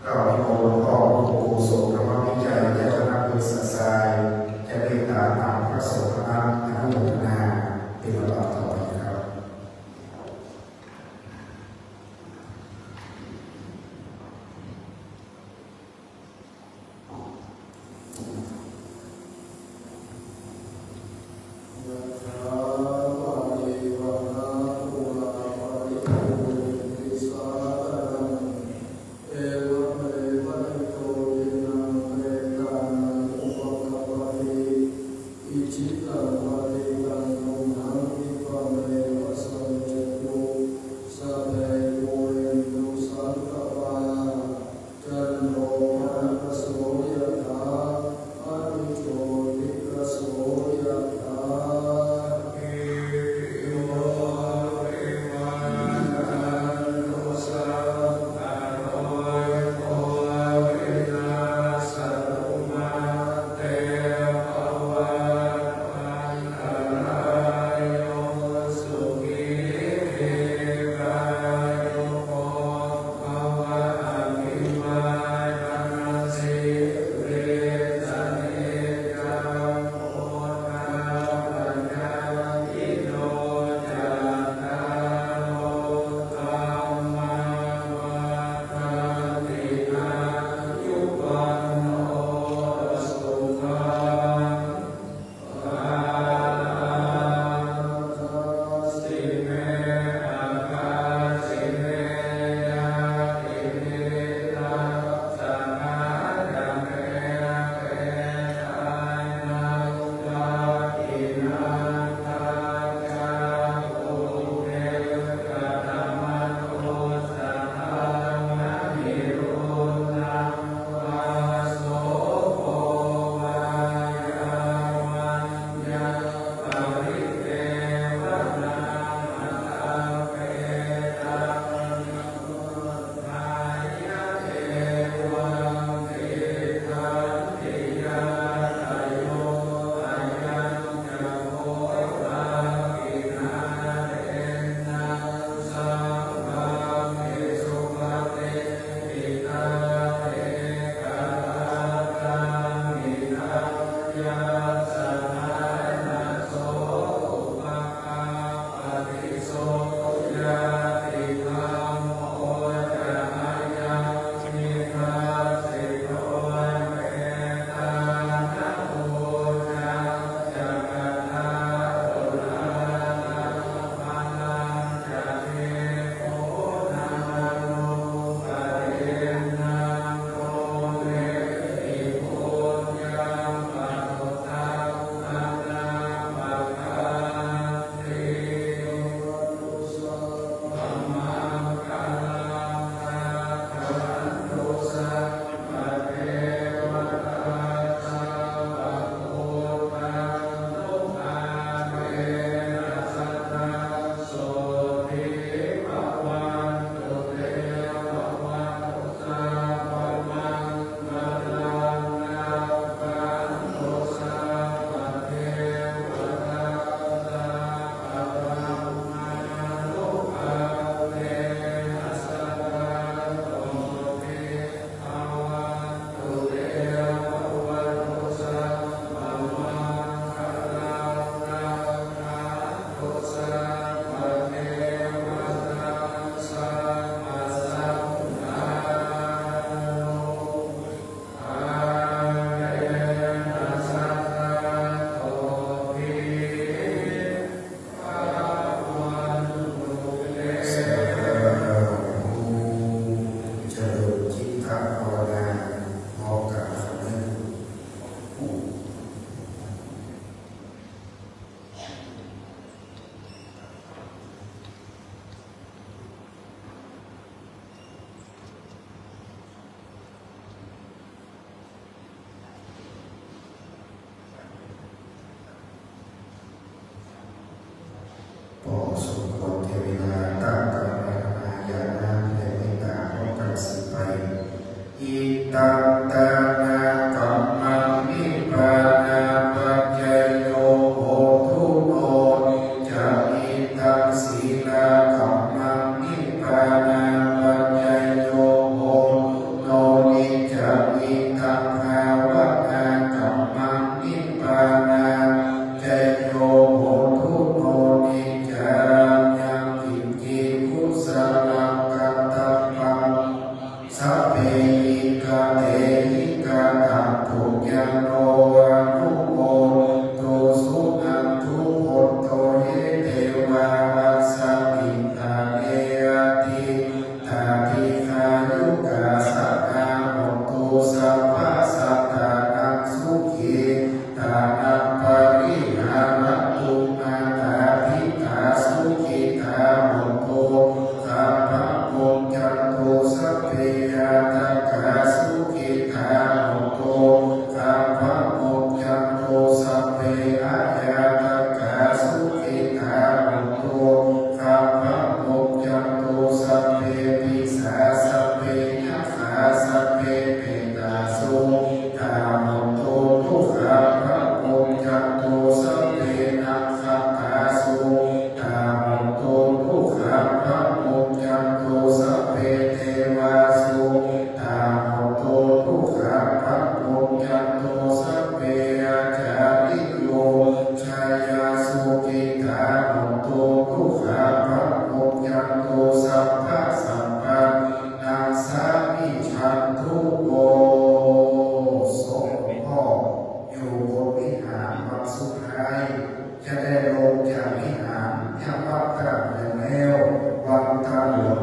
Speaker 2: ก็มีองค์หลวงพ่อพระครูโกศลธรรมวิจัยเจ้าคณะอำเภอสันทรายจะเรียนตามพระสงฆ์คณะอนุโมทนาเป็นลำดับต่อไปครับ
Speaker 3: อิจิตั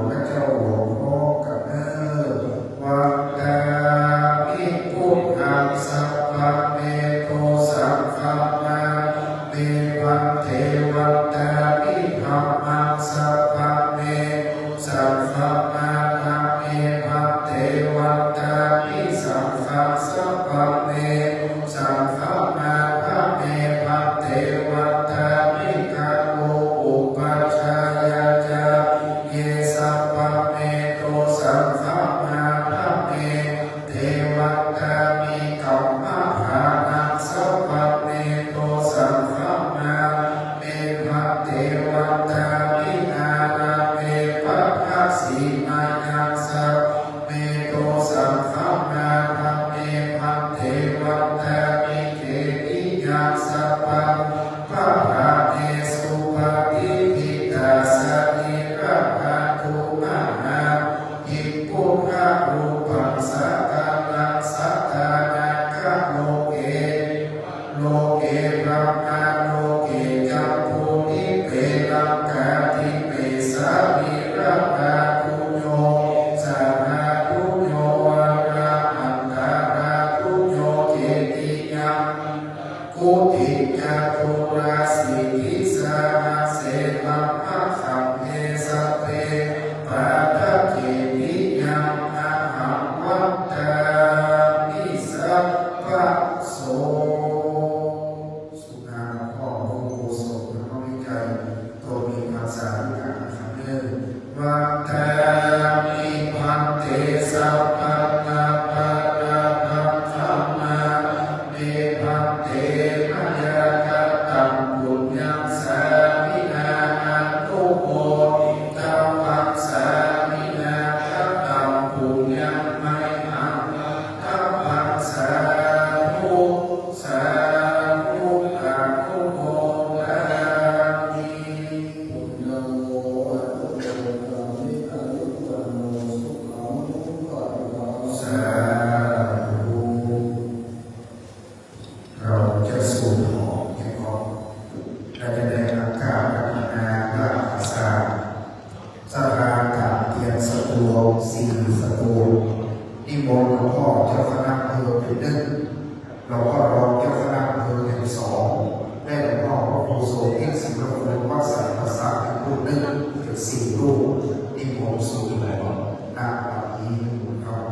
Speaker 2: พระเจ้าหลวงพ่อกับเนอวัดดามิพุทธังสัพพะเมโตสัพพะมาเมวันเทวัตตามิธัมมังสัพพะเมสัพพะมาเมวันเทวัตตามิสัพพะสัพพะเมสัพพะมาเมวันเทวัตตามิกัลโลอุปัชฌายาจาเยสัพพะเมโตสัพพะมาเมเทวัตตามิกัมมะภานังสัพพะเมโตสัพพะมาเมภะเทวัตตามินาราเมปะภะสีมายังสัพเมโตสัพพะมาเมภะเทวัตตามิเกติยังสัพพะภะภะเนสุปฏิทิตาสันนิระภะตุมะนาอิปุขะรูปังสัตตานังสัตตานังคะโลเกโลเกบรมะโลเกจัมพูนิเปรังกาทิเปสามิระภะตุโยสัพพะตุโยอะระหันตาระตุโยเจติยังกุติจัตุราสิกิสามาเสตัมภะสัมเพสัพเพปะทะเจติยังอะหังวัตตามิสัพพะโสสุนาพ่อพระโกศลพระวิจัยตัวมีภาษาที่อ่านคำเดิมวัตตามิพันเตสัพพะนาภะนาภัมธรรมาเมพันเตมยากตัมปุญญังสามินานุโมตัมปัสสามินาตัมปุญญังไมหังตัมปัสสาธุสาธุอะนุโมทามิ
Speaker 3: พุทธังโมอะระหะโตสัมมาสัมพุทธังสุขังปะทัง
Speaker 2: สาธุเราจะสูดหอมแห่งความและจะได้รับการพัฒนาหลักภาษาสถานการเตียนสตูสี่สตูนิมนต์หลวงพ่อเจ้าคณะอำเภอเป็นหนึ่งเราก็รองเจ้าคณะอำเภอเป็นสองได้หลวงพ่อพระครูโสภิตสิงห์คุณวัดสายภาษาเป็นรูปหนึ่งเป็นสี่รูปนิมนต์สูดหอมณบัดนี้ครับ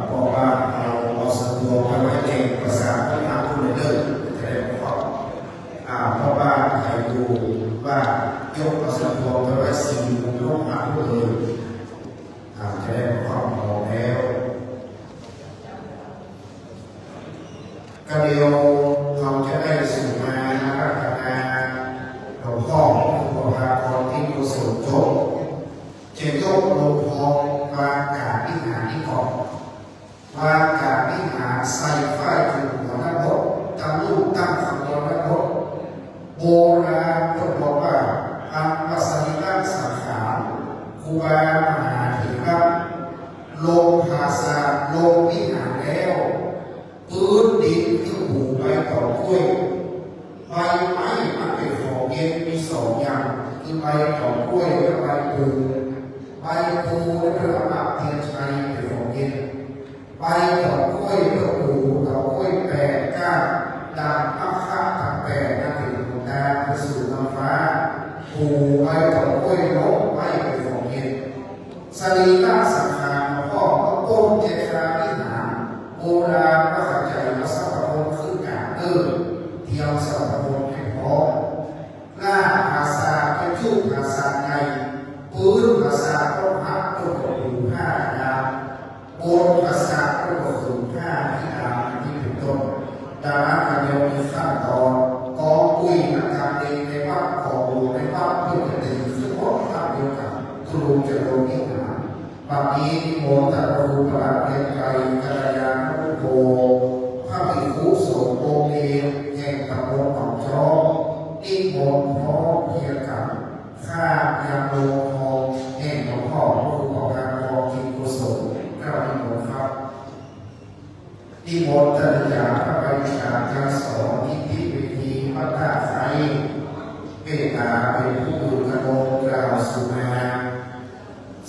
Speaker 2: เพราะว่าเราสะดวกไปไว้เองภาษาที่มาพูดเรื่องจะได้บอกเพราะว่าใครดูว่ายกเราสะดวกไปไว้สี่มุมยกมาพูดเลยจะได้ความพอแล้วก็เดียวเราจะได้สู่มาพัฒนาหลวงพ่อผู้ประภากรที่กุศลจบเจโยกลงพองวากาวิหารที่ก่อนวากาวิหารใส่ไฟถึงหัวหน้าบดตั้งลูกตั้งฝั่งหัวหน้าบดโบราณก็บอกว่าอัมมัสยิตั้งสังขารครูบามหาเถระลงภาษาลงวิหารแล้วพื้นดินที่หูใบต่อกล้วยใบไม้มันเป็นของเย็นมีสองอย่างคือใบต่อกล้วยและใบปูใบปูและพระอาเทียนชัยเป็นของเย็นใบต่อกล้วยและปูต่อกล้วยแปดก้านด่างอัคคะทั้งแปดนั่นเป็นดวงดาวไปสู่น้ำฟ้าปูใบต่อกล้วยลบใบเป็นของเย็นสรีระสังขารของพ่อก็ก้มเจตนาวิหารโบราณ นิมนต์ท่านอาจารย์พระบริการทั้งสองที่เวทีวัดท่าไซเมตตาเป็นผู้ดูกระโดดกล่าวสุมา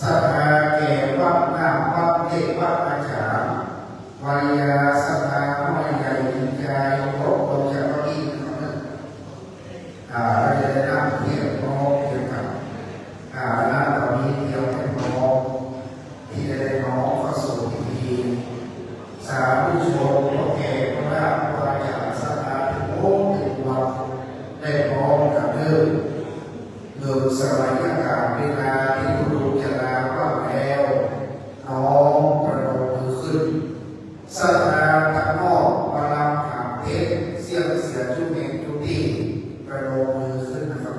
Speaker 2: ศรัทธาแก่วัดน้ำวัดเล็กวัดอาจารย์วายาศรัทธาผู้ใหญ่ถึงใจพบคนจากพระอินทร์เราจะได้นำเทียบมองเกี่ยวกับหน้าตอนนี้เดียวเป็นมองที่จะได้น้องเข้าสู่พิธีสาธุชนพระแก่พระราชวาจาศรัทธาทุกองค์ถึงวันได้พร้อมกับเดิมสมัยการเวลาที่ครูจะลาว่างแล้วน้องประนมมือขึ้นศรัทธาทั้งนอกมาลำถามเทศเสียงเสียทุกแห่งทุกที่ประนมมือขึ้นนะครับ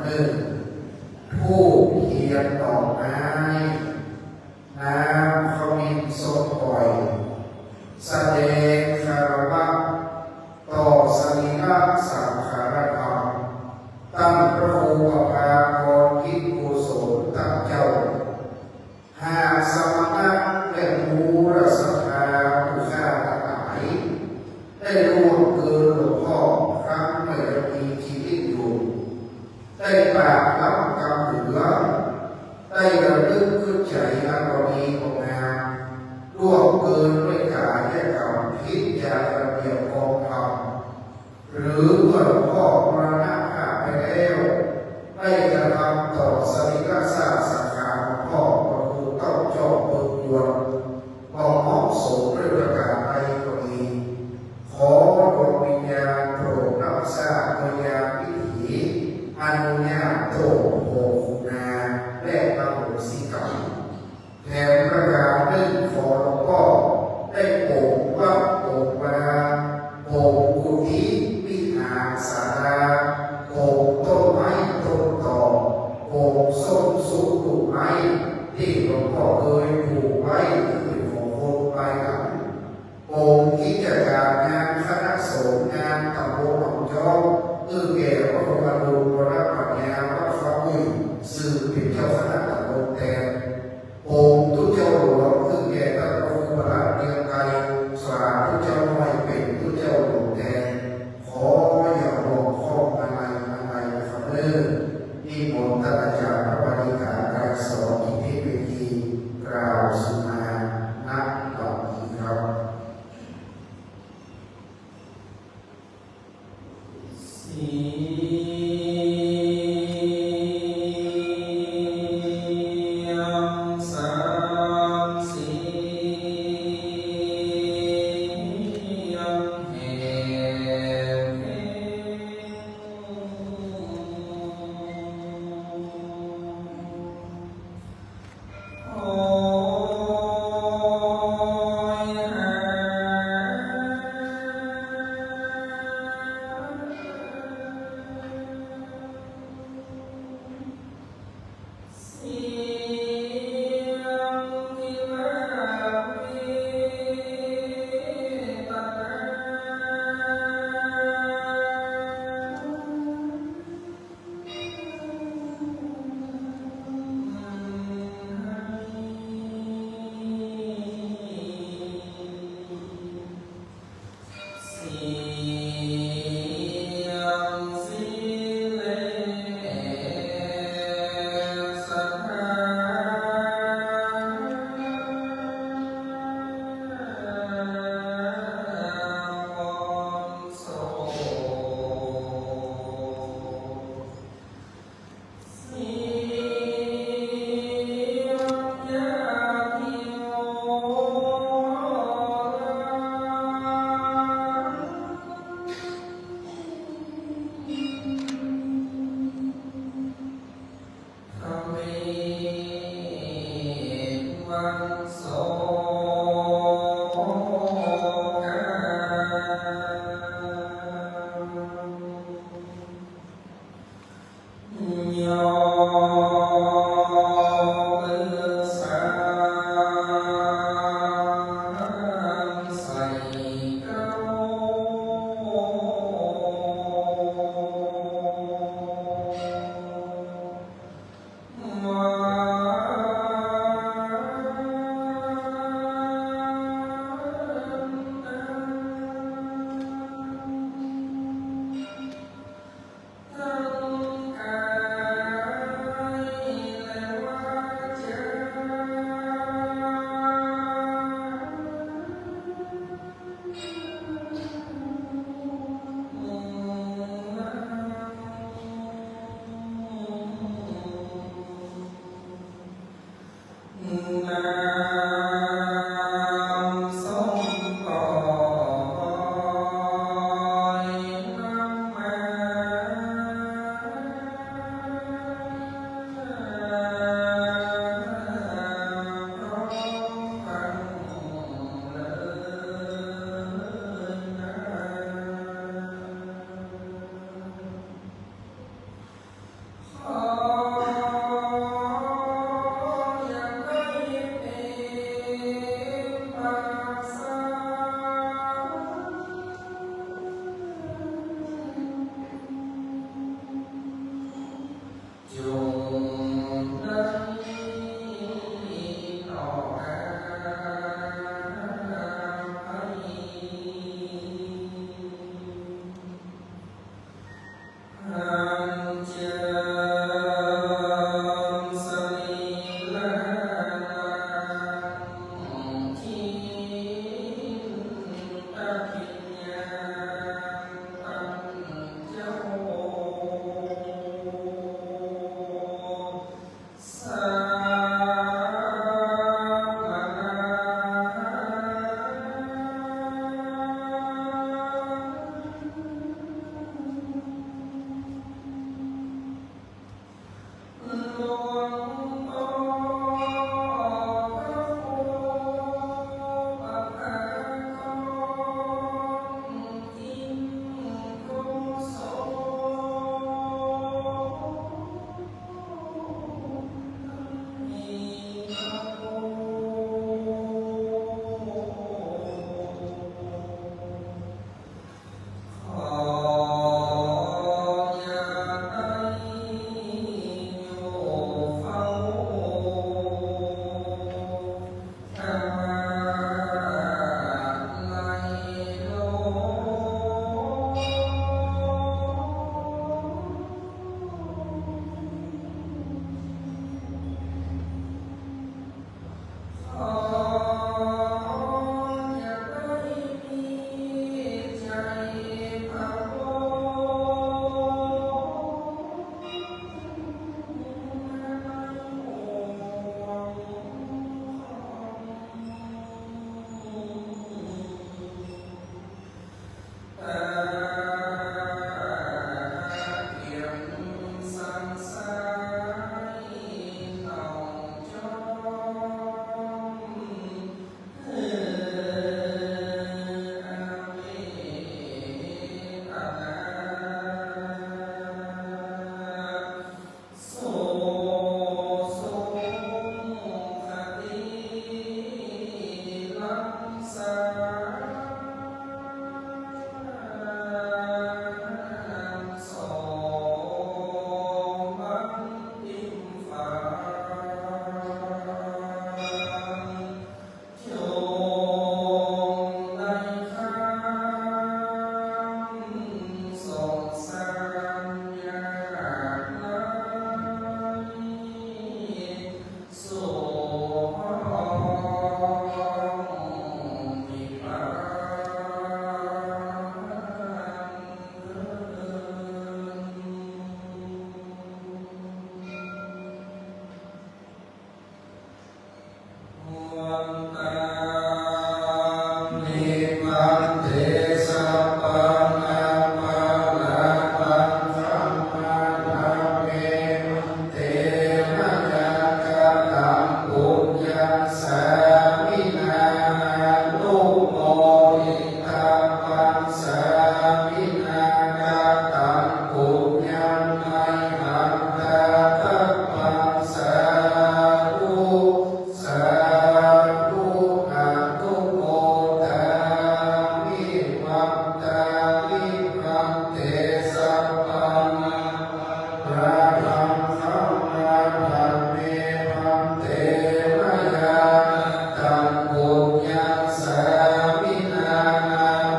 Speaker 2: ผู้เขียนดอกไม้น้ำเขามีสดปล่อยแสดงคารวะต่อสรีระสังขารธรรมตั้งพระโอภากรกิจกุศลตั้งเจ้าหากสมณะและมูรศรัทธาผู้ข้าทั้งหลายได้ร่วมเกินหลวงพ่อครั้งไม่มีชีวิต พันเตสัพพังอาภาราปังสัมมานาเมเตนะจักกังปุญญาสามินานุโมทิตังปังสามินาตังปุญญาไมหังตาตังปังสาธุสาธุอะนุโมทามิวัตตามิพันเตสัพพังพระธัมมังพันเมพันเตมยาตังปุญญาสามินา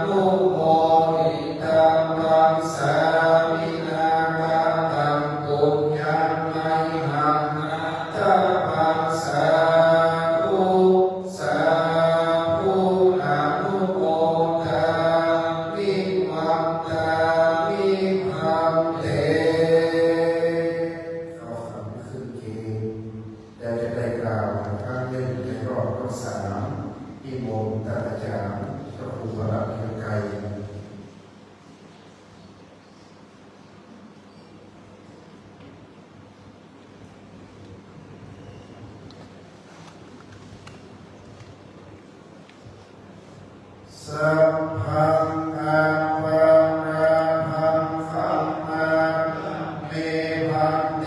Speaker 2: นุโมทิตังปังสามินาตังปุญญาไมหังตาปังสาธุสาธุอะนุโมทามิวัตตามิพันเตขอคำขึ้นเกณฑ์และจะได้กล่าวครั้งหนึ่งในรอบที่สามที่โมงตาจารย์พระครูพระเพียงไกรสัพพังอาภาราพังสัมมาเมพันเต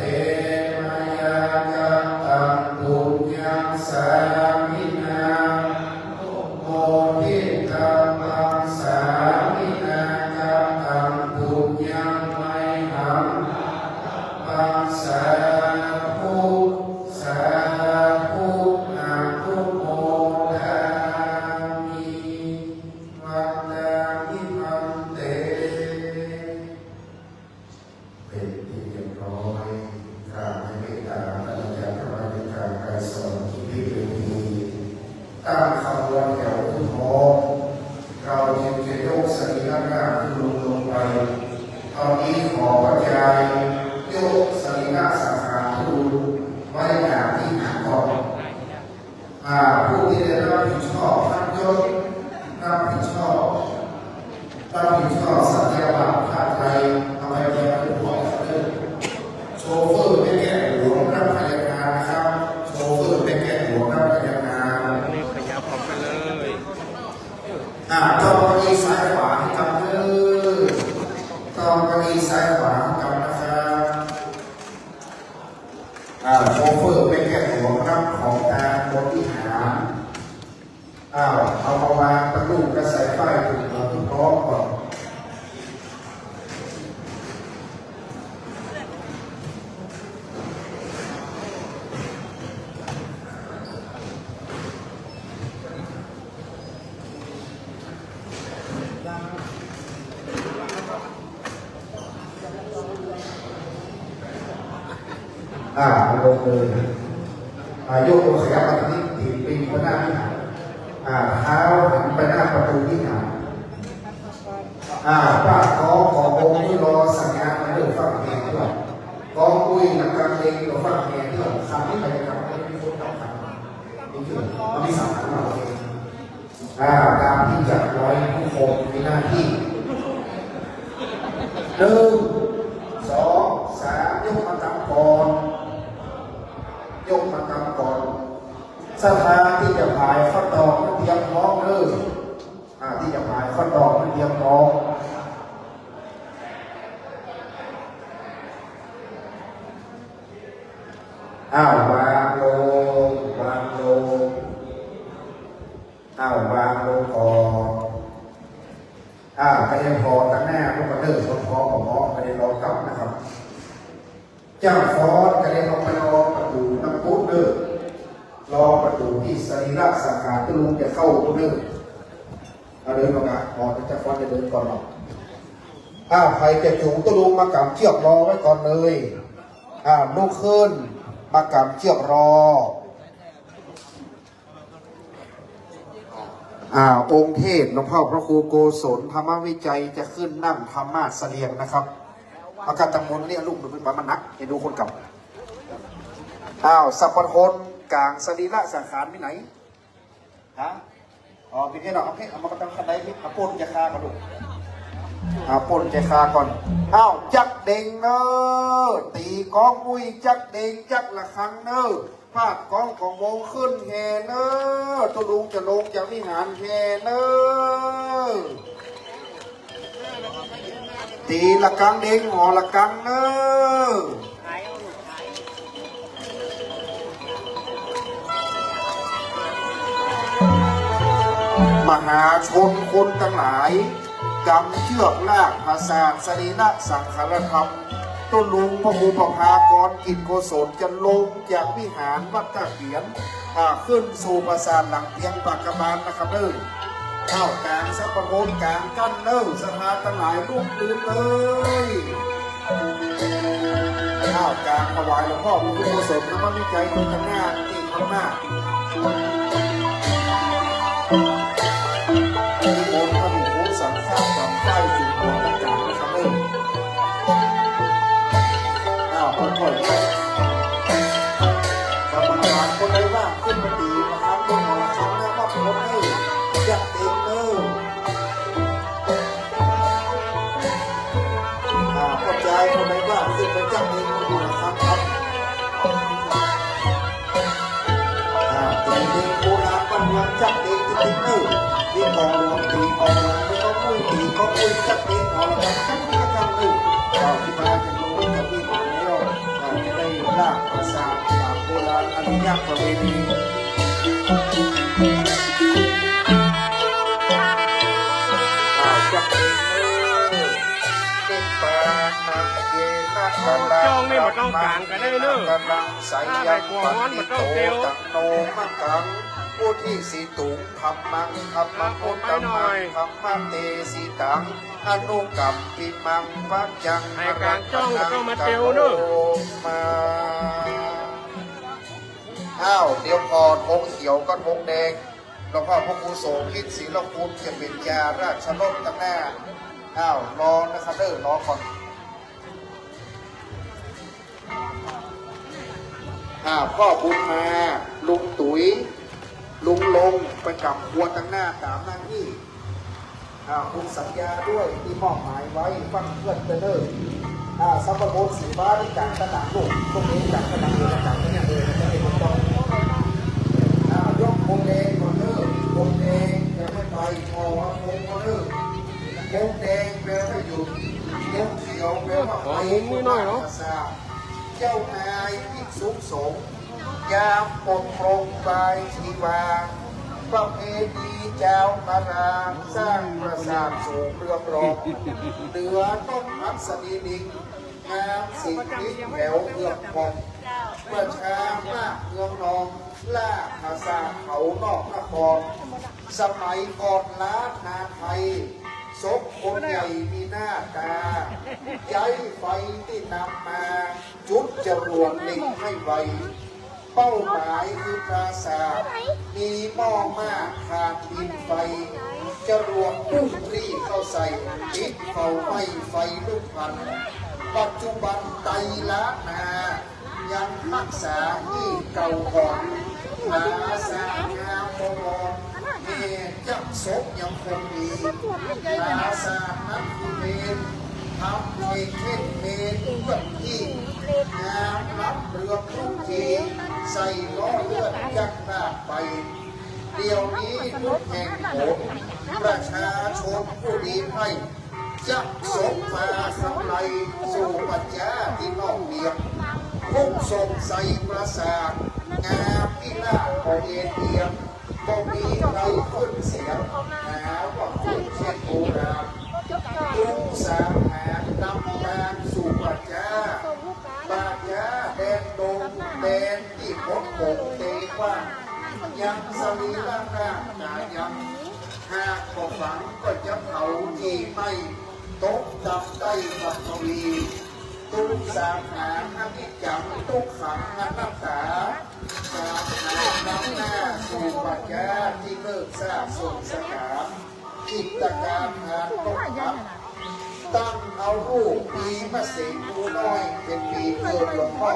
Speaker 2: มยาจัตตังปุญญาสามินาโมทิตังปังสามินาจัตตังปุญญาไมหังปังสาธุสาธุอะนุโมทามิวัตตามิพันเตเป็นที่เรียบร้อยกราบให้เมตตาพระอาจารย์พระอาจารย์ไกรสอนที่พิเรนทีตั้งขบวนแถวขึ้นหอเราจึงจะยกสรีระร่างขึ้นลงไปตอนนี้ขอบรรยายยกสรีระสังขารขึ้นไว้อย่างที่หาก่อนผู้ที่ได้รับผิดชอบท่านยศรับผิดชอบสัญญาบัตรผ้าไทยทำไมแกเป็นผู้รับเรื่องโชเฟอร์ไม่แก้หลวงรับพยาการนะครับโชเฟอร์ไม่แก้หลวงรับพยาการ
Speaker 4: นี่ขยับออกไปเลย
Speaker 2: ต้องกรณีซ้ายขวาให้กำเลยต้องกรณีซ้ายขวาให้กำนะครับโชเฟอร์ไม่แก้หลวงรับของการบริหารเอามาวางตะลุ่มกระสายไฟถูกเราทุกพร้อมก่อนลงเลยยกตัวขยับมาที่ตีปีนหน้าวิหารเท้าหันไปหน้าประตูวิหารป้าขอองค์ที่รอสัญญาณมาเรื่องฟังเพลงด้วยกองคุยนำการเพลงเราฟังเพลงด้วยคำที่ไปทำให้มีคนต้องทำนี่คือมันมีสามคำเราเองการที่จัดร้อยผู้คนมีหน้าที่1 2 3ยกมากำก่อนสภาที่จะพายข้อตอกมันเตรียมพร้อมเลยที่จะพายข้อตอกมันเตรียมพร้อมวางลงวางลงก่อนก็ยังพอตั้งหน้าพวกกระเดิดพอของหมอไม่ได้รอกลับนะครับเจ้าฟอสก็ได้ลงไปรอประตูน้ำพุเด้อรอประตูที่สรีระสังขารตะลุงจะเข้าเด้อเดินมากันพอเจ้าฟอสจะเดินก่อนหรอกใครจะจูงตะลุงมากำเชือกรอไว้ก่อนเลยลุกขึ้นมากำเชือกรอองค์เทศหลวงพ่อพระครูโกศลธรรมวิจัยจะขึ้นนั่งธรรมาสเสลียงนะครับอากาศตังมนเนี่ยลูกดูเป็นมันนักเห็นดูคนกับสัพพทนกลางสรีระสังขารที่ไหน อ๋อพี่นี่เราโอเคเอามากระตั้งคันใดพี่เอาปนจะคาก่อนดูเอาปนจะคาก่อนอ้าวจักเด้งเนอตีกองมุ้ยจักเด้งจักละครั้งเนอภาคกองของวงขึ้นแห่เนอตัวลุงจะลงจากวิหารแห่เนอตีละครั้งเด้งหอละครั้งเนอมหาชนคนทั้งหลายกำเชือกลากภาษาสรีระสังขารธรรมต้นลุงพระภูมิภากรกิจโกศลจะลงจากวิหารวัดตะเขียนขึ้นสู่ปราสาทหลังเพียงปากกบาลนะครับเด้อเข้ากลางสัพพะโพนกลางกั้นเด้อสถานทั้งหลายลุกลืมเลยเข้ากลางถวายหลวงพ่อพระภูมิโกศลน้ำมันวิจัยคุณข้างหน้าตีข้างหน้าที่บนพระหูสังฆาสังไฟสิ่งของต่างๆนะครับเด้อค่อยๆกรรมการคนใดว่างขึ้นมาดีนะครับเรื่องของคำนะว่าผมให้อยากเองเข้าใจคนใดว่างขึ้นมาจับเองดูนะครับตีเองโบราณบ้านเมืองจับเองจริงๆที่กองหลวงตีกองหลวงไม่ต้องมุ้ยตีก็มุ้ยจับเองเอาละครับจับเองที่มาจะลงจะวิ่งแล้วจะได้ลากภาษาตามโบราณอนุญาตประเพณีจับเองเก็บปากนักเกนักกำลัง
Speaker 4: จ้องนี่มันต้องกลางกันได้เนอะ
Speaker 2: กำลังใส่ยังปันติโตตังโนมังกังผู้ที่สีตุงธรรมังธรรมังพุทธมังธรรมังเตสีตังอนุกัมปิมังปัจจัง
Speaker 4: ให้การจ้องต้องมาเตียวเนอะ
Speaker 2: มาอ้าวเดี๋ยวพอธงเขียวก็ธงแดงหลวงพ่อพระครูโสภิตศิลคุณจะเป็นยาราชรถตั้งหน้าอ้าวรอนะครับเด้อรอก่อนพ่อบุญมาลุงตุ๋ยลุงลงไปกับครัวตั้งหน้าตามหน้าที่คุณสัญญาด้วยที่มอบหมายไว้ฟังเพื่อนเตอร์สัมปโภสีฟ้าที่จากตลาดลูกตรงนี้จากตลาดลูกจากที่นี่เลยจะเป็นคนต้องยกโคแดงก่อนเด้อโคแดงจะไม่ไปพอว่าโคก่อนเด้อโคแดงแปลว่าหยุดโคเขียวแปลว่าไปเจ้านายที่สูงส่งยามปกครองไปชีวาประเพณีเจ้านาราสร้างปราสาทสูงเรืองรองเหนือต้นอัศนีลิงงามสิ่งนี้แถวเมืองพองประชามากเมืองนองล่าภาษาเขานอกนครสมัยก่อนล้านนาไทยศพคนใหญ่มีหน้าตาย้ายไฟที่นำมาจุดจรวดลิงให้ไวเป้าหมายคือปราสาทมีหม้อมากขาดดินไฟจรวดพุ่งรีเข้าใส่ติดเฝ้าไหม้ไฟลุกพันปัจจุบันไตล้านนายังรักษาที่เก่าก่อนภาษางามบวรเมจักศพยังคงมีภาษานักเมนทำให้เข้มเมนเพื่อนที่งามรับเรือทุกทีใส่ล้อเลือดยักหน้าไปเดี๋ยวนี้ทุกแห่งโหนประชาชนผู้ดีให้จักศพมาสำไรสู่ปัญญาที่นอกเบียงพุ่งส่งใส่ปราสาทงามที่หน้าของเอียงก็มีใครขึ้นเสียงหาว่าคุณเช่นโบราณลุงสามหานำทางสู่ปัญญาปัญญาแดนดงแดนที่พบโขงเตว่ายังสรีระร่างกายยังหากก็ฝังก็จะเผาที่ไม่ตกดำได้บัตวีตุกสามหาอนิจจังตุกขังอนัตตาสามหานำหน้าสู่ปัญญาที่เลิกทราบส่งสถานกิจการงานต้องทำตั้งเอารูปปีมะเสงดูน้อยเป็นปีเกิดหลวงพ่อ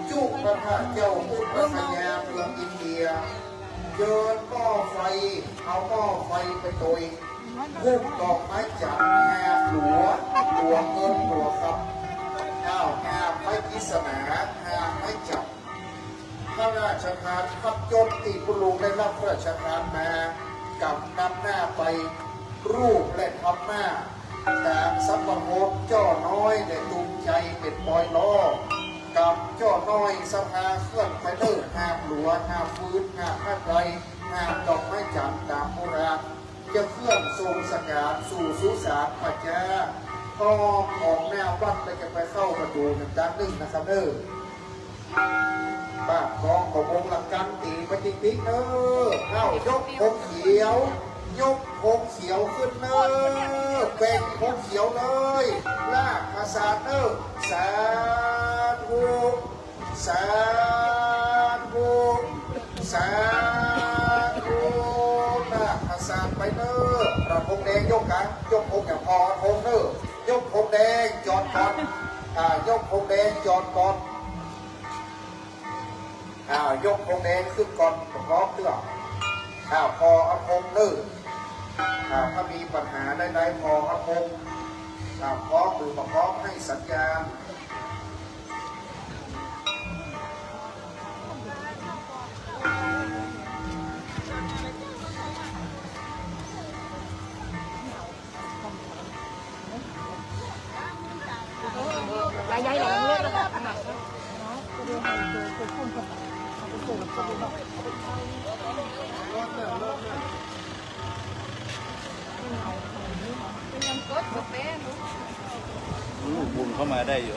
Speaker 2: จุกพระธาตุเจ้าพุทธคยาเมืองอินเดียย เยินหม้อไฟเอาหม้อไฟไปโดยหุ้มดอกไม้จันทร์แห่หลัวเงินหลัวคำแห่ไม้กิษณาแห่ไม้จับพระราชทานพับยศที่คุณลุงได้รับพระราชทานมากับนำหน้าไปรูปและทำหน้าแต่สัมภโภชเจ้าน้อยได้ตูมใจเป็นปอยล้อกับเจ้าน้อยสภาเคลื่อนไปเลิกห้ามหลัวห้ามฟื้นห้ามพระไรห้ามดอกไม้จันทร์ตามโบราณจะเคลื่อนทรงสกาดสู่สุสานพระเจ้าก็ออกแนววัดแล้วจะไปเข้าประตูหนึ่งด้านหนึ่งนะครับเด้อป้าคองของวงหลักการตีไปจริงๆเนอะยกพงเขียวยกพงเขียวขึ้นเนอะแบ่งพงเขียวเลยลากภาษาเนอะสาธุสาธุสาธุลากภาษาไปเนอะเราพงแดงยกกันยกพงอย่างพอพงเนอะยกพงแดงจอดก่อนยกพงแดงจอดก่อนยกพงแดงขึ้นก่อนพร้อมเรื่องพอเอาพงเนอะถ้ามีปัญหาใดๆพอเอาพงพร้อมหรือพร้อมให้สัญญาณ
Speaker 5: ยายแหลงเลยนะคะ
Speaker 6: บุญเข้ามาได้อยู่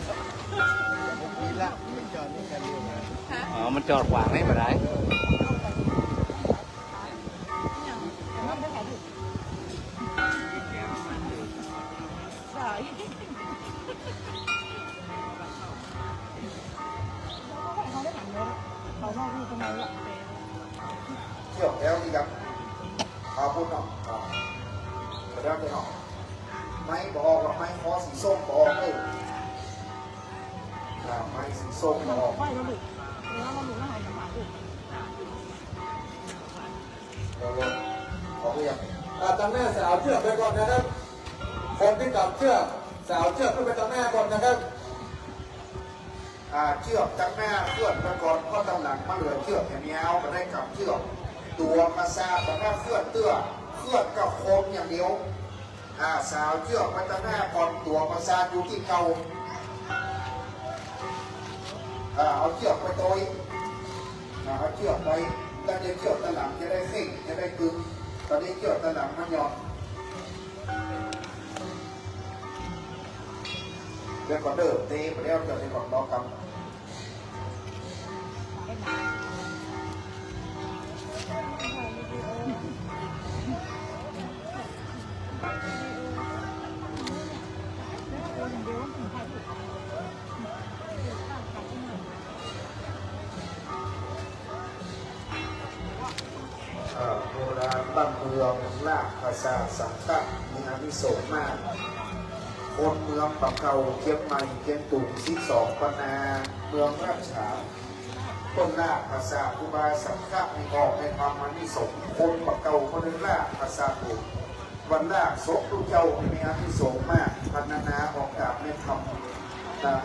Speaker 6: อ๋อมันจอดขวางไม่มาได้
Speaker 2: เที่ยวแล้วนี่ครับพูดหน่อยเรื่องไปหน่อยไม่บอกว่าไม่ขอสีส้มบอกเลยไม่สีส้มบอกขอเรียกตั้งแม่สาวเชือกไปก่อนนะครับคนที่กลับเชือกสาวเชือกขึ้นไปตั้งแม่ก่อนนะครับเชือกตั้งแม่เคลื่อนไปก่อนเพราะตั้งหลังมาเหลือเชือกแค่นี้เอาไปได้กลับเชือกตัวมาซาแต่ถ้าเคลื่อนเตื้อเคลื่อนกับโคมอย่างเดียวสาวเชือกไปตั้งแม่ก่อนตัวมาซาอยู่ที่เก่าเอาเชือกไปโดยเอาเชือกไปแล้วเชือกตั้งหลังจะได้เข่งจะได้กึ่งตอนนี้เชือกตั้งหลังมันหย่อนเดี๋ยวก่อนเดิมตีไปแล้วจะได้ก่อนรอกันโบราณบ้านเมืองลากภาษาสังกัดมีอานิสงส์มากคนเมืองปักเก่าเชียงใหม่เชียงตุง12 ปนาเมืองราชาต้นลากภาษาอุบาสังฆะมีออกในความอานิสงส์คนปักเก่าคนนึงลากภาษาตุงวันลากศพลูกเจ้ามีอานิสงส์มากพัฒนาออกจากในธรรม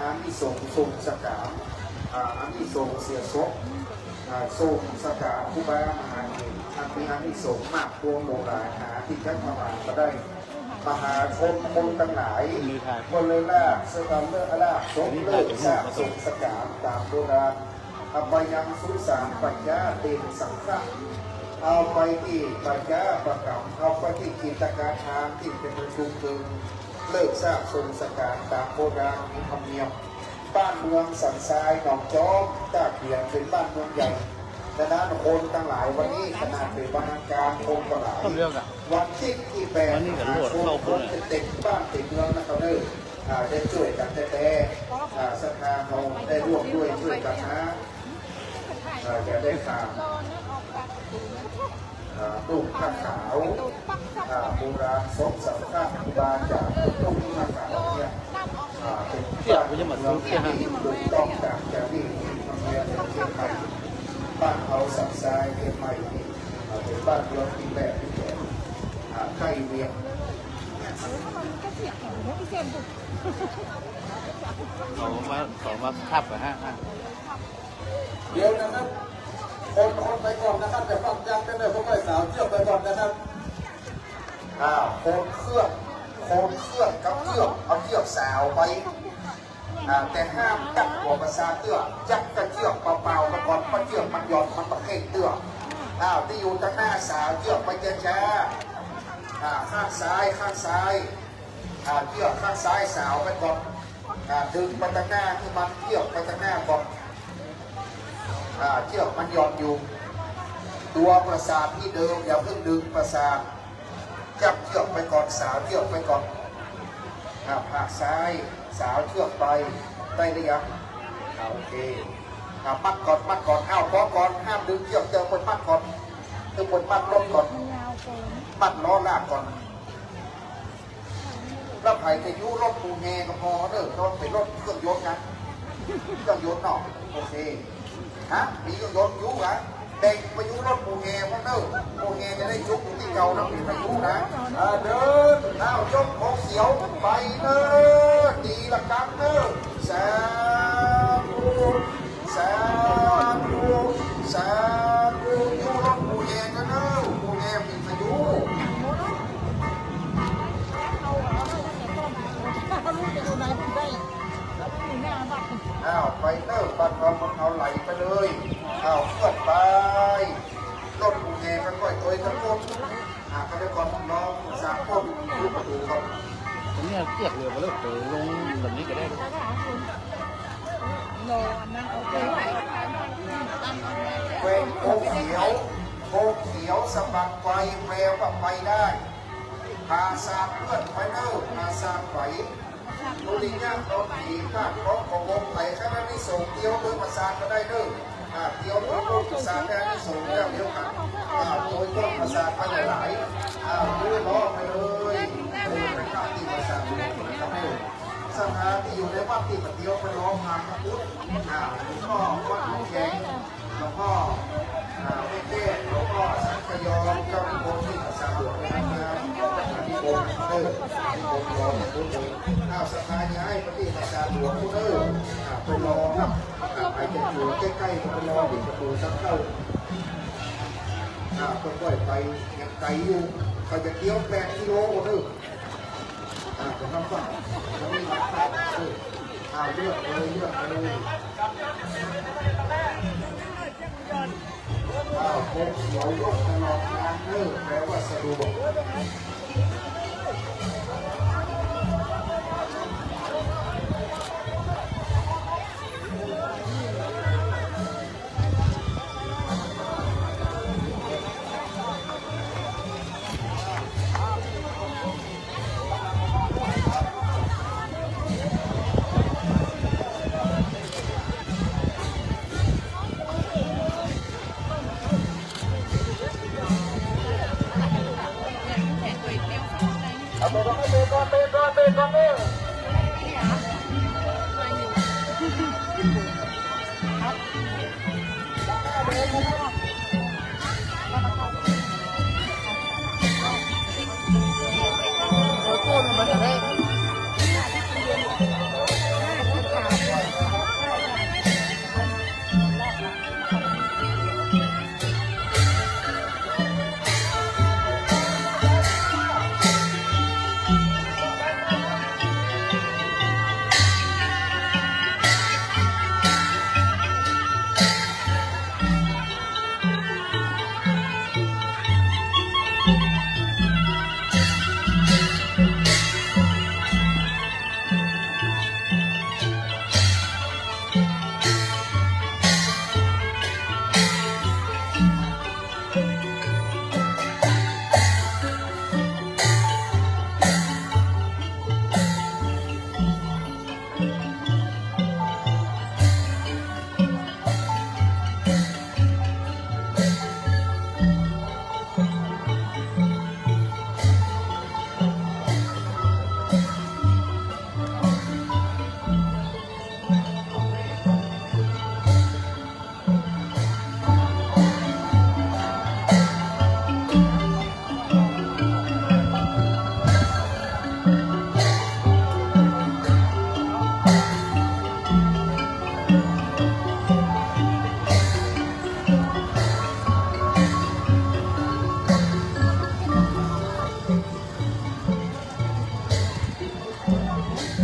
Speaker 2: อานิสงส์ทรงสกามอานิสงส์เสียศพทรงสกาผู้บามหาเอกมีอานิสงส์มากพวงโลกาหาที่จักรวาลก็ได้มหาชนคนทั้งหลายคนเลยลากเสกเลิกลากสมเลิกสร้างทรงสกามตามโบราณเอาไปยังสุสานปัญญาเต็มสังฆะเอาไปที่ปัญญาประกำเอาไปที่กิจการทางที่เป็นประชุมพึงเลิกสร้างทรงสกามตามโบราณมีธรรมเนียมบ้านเมืองสันทรายหนองจอมตาเขียนเป็นบ้านเมืองใหญ่ดังนั้นคนทั้งหลายวันนี้ขนาดเป็นบรรณาการคนทั้งหลายวันที่8 คนเต็มบ้านเต็มเมืองนะครับเนอได้ช่วยกันแต่ศรัทธาเราได้ร่วมด้วยช่วยกันนะจะได้ข่าวตุ้งผ้าขาวโบราณศพสังฆะอุบาจากตุ้งผ้าขาวเนี่ยเป็นบ้านเมืองที่ถูกต้องตามจารีตธรรมเนียมเชียงใหม่บ้านเขาสันทรายเชียงใหม่ เป็นบ้านเรือนที่แรกที่แก่ใกล้เวียง
Speaker 6: เขามาทับอะฮะ
Speaker 2: เดี๋ยวนะครับคนไปก่อนนะครับแต่ฟังจำกันเลยพวกไอ้สาวเชือกไปก่อนนะครับโคนเครื่องกับเชือกเอาเชือกสาวไปแต่ห้ามจับหัวประสาเตื้อจับกระเชือกเปล่าๆมาก่อนเพราะเชือกมันหย่อนมันประเคนเตื้อที่อยู่ทางหน้าสาวเชือกไปช้าข้างซ้ายเชือกข้างซ้ายสาวไปก่อนดึงไปทางหน้าคือมันเชือกไปทางหน้าก่อนเชือกมันหย่อนอยู่ตัวประสาทที่เดิมอย่าเพิ่งดึงประสาทจับเชือกไปก่อนสาวเชือกไปก่อนหักซ้ายสาวเชือกไปได้หรือยังโอเคมัดก่อนพอก่อนห้ามดึงเชือกเจอคนมัดก่อนคือคนมัดรถก่อนมัดล้อลากก่อนแล้วไผ่จะยุรถปูแงก็พอเด้อรถเป็นรถเครื่องยนต์นะเครื่องยนต์เนาะโอเคมีเครื่องยนต์ยุเหรอเด็กไปยุรถปูแงเพราะเด้อปูแงจะได้ยุอยู่ที่เก่าแล้วมีไปยุนะเดินยกของเขียวไปเด้อดีละกันเด้อสาธุยุรถปูแงกันเด้อปูแงมีไปยุไปเด้อบัดเอาไหลไปเลยเคลื่อนไปรถปูแงกันค่อยๆทั้งหมดก็ได้ก่อนลองสามคนรูปประตูครับ
Speaker 6: ตรงนี้เทียบเรือมาเลิกเตะลงแบบนี้ก็ได้
Speaker 2: เวงโคเขียวสบัดไฟแววว่าไปได้พาสาเพื่อนไปเด้อพาสาไปดูดีเนี่ยรถผีข้าของวงไหลแค่นั้นนี่ส่งเดียวโดยประสานก็ได้เด้อเดียวโดยประสานแค่นี้ส่งเดียวกันโดยต้นประสานไปหลายดูล้อไปเลยไปข้าที่ประสานดูนะครับสถานที่อยู่ในวัดที่ปฏิโยคไปร้องงานพระพุทธหลวงพ่อวัดหลวงแขงหลวงพ่อไม่เต้หลวงพ่อสังขยอมเจ้าหน้าที่ประสานหลวงนะครับที่โบสถ์ที่โบสถ์รอพุทธเลยสถานย้ายปฏิประสานหลวงพุทธไปรอครับไปจะอยู่ใกล้ๆไปรอที่ประตูสักเข้าค่อยๆไปยังไกลอยู่เขาจะเที่ยว8 กิโลเลยจะทำฝั่งแล้วมีหลักฐานเลือกเลยโค้งเขียวยกตลอดทางแปลว่าสะดวก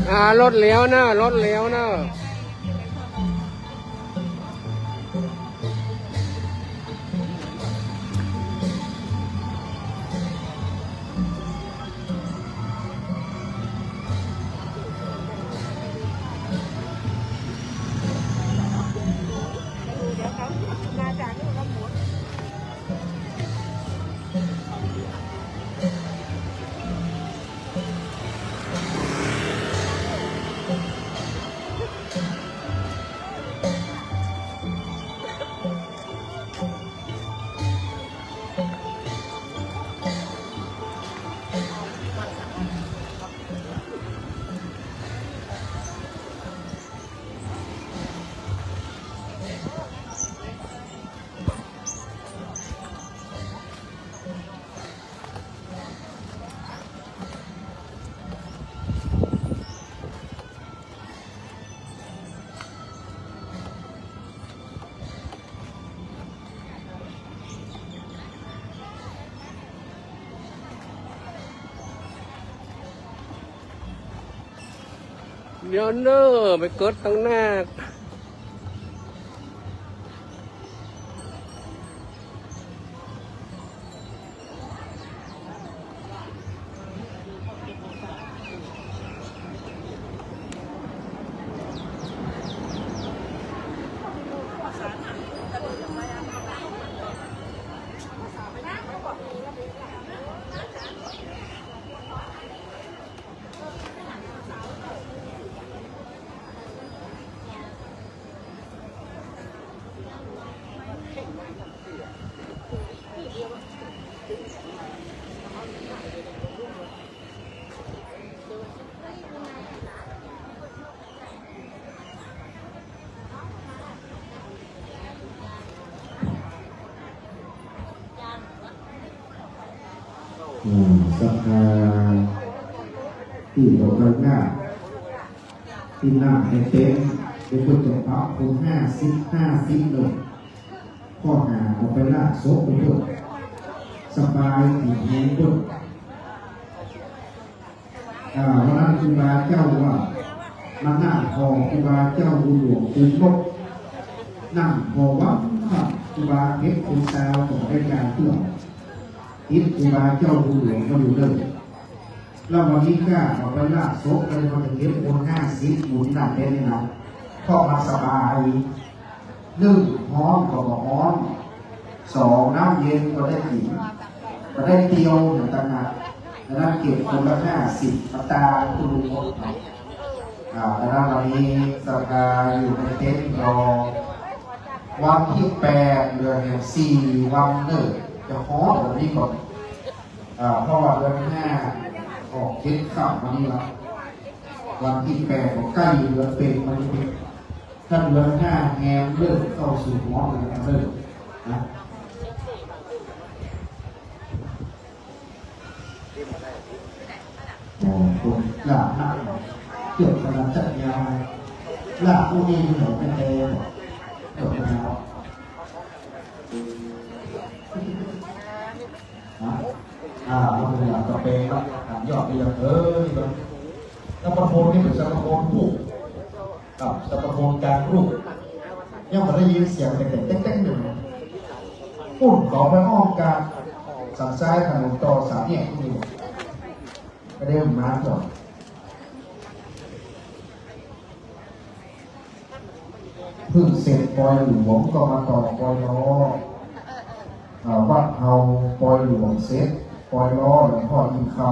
Speaker 4: รถเลี้ยวเนอะรถเลี้ยวเนอะเดี๋ยวเนอะไปเกิดตั้งหน้า
Speaker 2: สภาที่เราเริ่มหน้าที่นั่งให้เต็มเป็นคนจะพับคน50เลยข้อหาออกไปล่าศพไปด้วยสบายผีแห้งด้วยวันนั้นครูบาเจ้าว่ามานั่งพอครูบาเจ้าบุญหลวงคุณพบนั่งพอวัดครูบาเพชรคุณสาวของรายการเพื่ออิทครูบาเจ้าบุญหลวงมาดูเลยแล้ววันนี้ก็ออกไปล่าศพเลยมาถึงเก็บคน50หมุนหนักได้ไหมนะพ่อมาสบาย1ฮ้อนก็บอกฮ้อน2น้ำเย็นก็ได้กินก็ได้เตียวเหมือนกันนะแล้วนั่งเก็บคนละ50มาตาคุณลุงแล้วเรามีสภาอยู่ในเต็นท์รอวันที่8 เดือน4วันเนอะจะฮ้อนแบบนี้ก่อนเพราะว่าเดือน5ออกเก็บข้าวมานี่ละวันที่8ก็ใกล้เดือนเป็นมันเป็นถ้าเดือน5แงมเริ่มเข้าสู่หัวเลยเริ่มนะคนหลาบหนักเกี่ยวกับจัดยาหลาบผู้นี้เหมือนเป็นเองเกี่ยวกับเราเราเป็นหลักกระเปงครับยอดเรียงแบบสัพพะโพนนี่เป็นสัพพะโพนผูกกับสัพพะโพนการรูปยังไม่ได้ยินเสียงแต่เต้นๆหนึ่งปุ่นขอไปอ้อมการสั่งซ้ายถนนต่อ3 แยกที่นี่ก็ได้มาก่อนเพิ่งเสร็จปอยหลวงก็มาต่อปอยล้อวัดเฮาปอยหลวงเสร็จปอยล้อหลวงพ่ออินคำ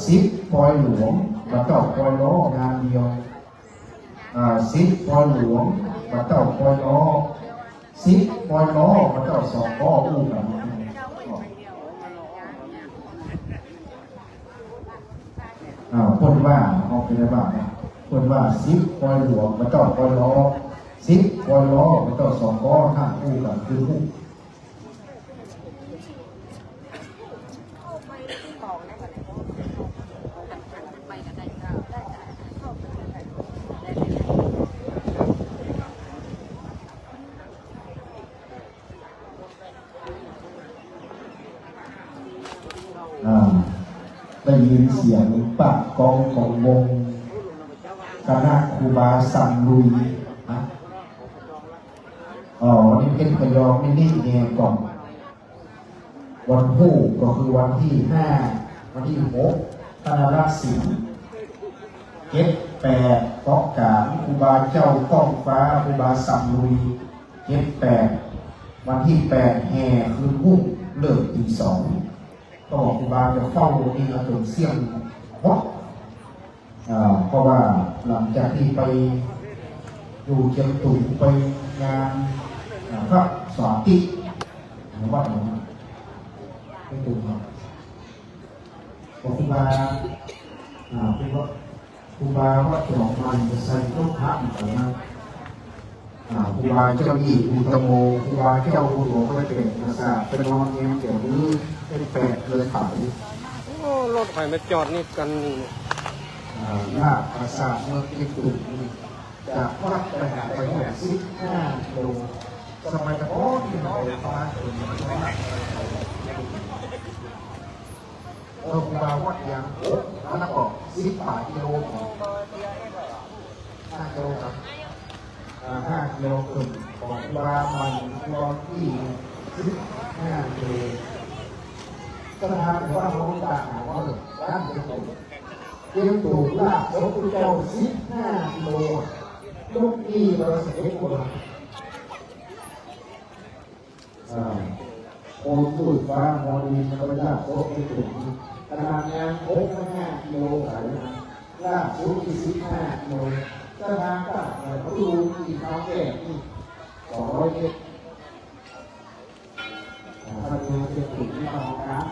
Speaker 2: 10ปอยหลวงมาต่อปอยล้องานเดียว10ปอยหลวงมาต่อปอยล้อ10ปอยล้อมาต่อ2 ล้ออู้กันคนว่าออกไปได้บ้างคนว่า10ปอยหลวงมาต่อปอยล้อ10ปอยล้อมาต่อ2 ล้อข้างอู้กันคือคู่ ได้ยินเสียงปะกองของวงคณะครูบาสัมลุยนะนี่เป็นพยอมไม่นี่เองก่อนวันผู้ก็คือวันที่5วันที่6ธนรักษิณ7-8ก็กาครูบาเจ้าก้องฟ้าครูบาสัมลุย7-8วันที่8แห่คืนหุ้มเลิกตี 2ก็ครูบาจะเฝ้านี่มาจนเสี่ยงวัดเพราะว่าหลังจากที่ไปอยู่เชียงตุงไปงานพระสวัสดิวัดหลวงไม่ตุงครับครูบาครูบาวัดหลวงมันจะใส่ต้นพระอีกแล้วครูบาเจ้าหญิงอุตโมครูบาเจ้าอุโมก็ไม่เป็นภาษาเป็นนอนเงี้ยเกี่ยวมือเป็นแปดเลยขาย
Speaker 4: โอ้รถไฟมาจอดนี่กันนี่
Speaker 2: หน้าภาษาเมืองเชียงตุงจากวัดไปหาไป15 กิโลสมัยตะโกนที่เราประมาณครูบาวัดยางแล้วก็18 กิโล5 กิโลครับ5 กิโลครึ่งของครูบามันรอที่15 กิโลก็ทำว่าเราจะหาว่าร้านเชียงตุงเชียงตุงลาบพระพุทธเจ้า15 กิโลลูกนี้เราเสียคนโอ้สุดฟ้ามอดีนเราลาบพระพุทธเจ้าขนาดงาน5 กิโลขายนะลาบชุดที่15 กิโลสถานก็เขาดูที่เขาแก่ที่200 เมตรถ้าดูเชียงตุงที่เขาน้ำ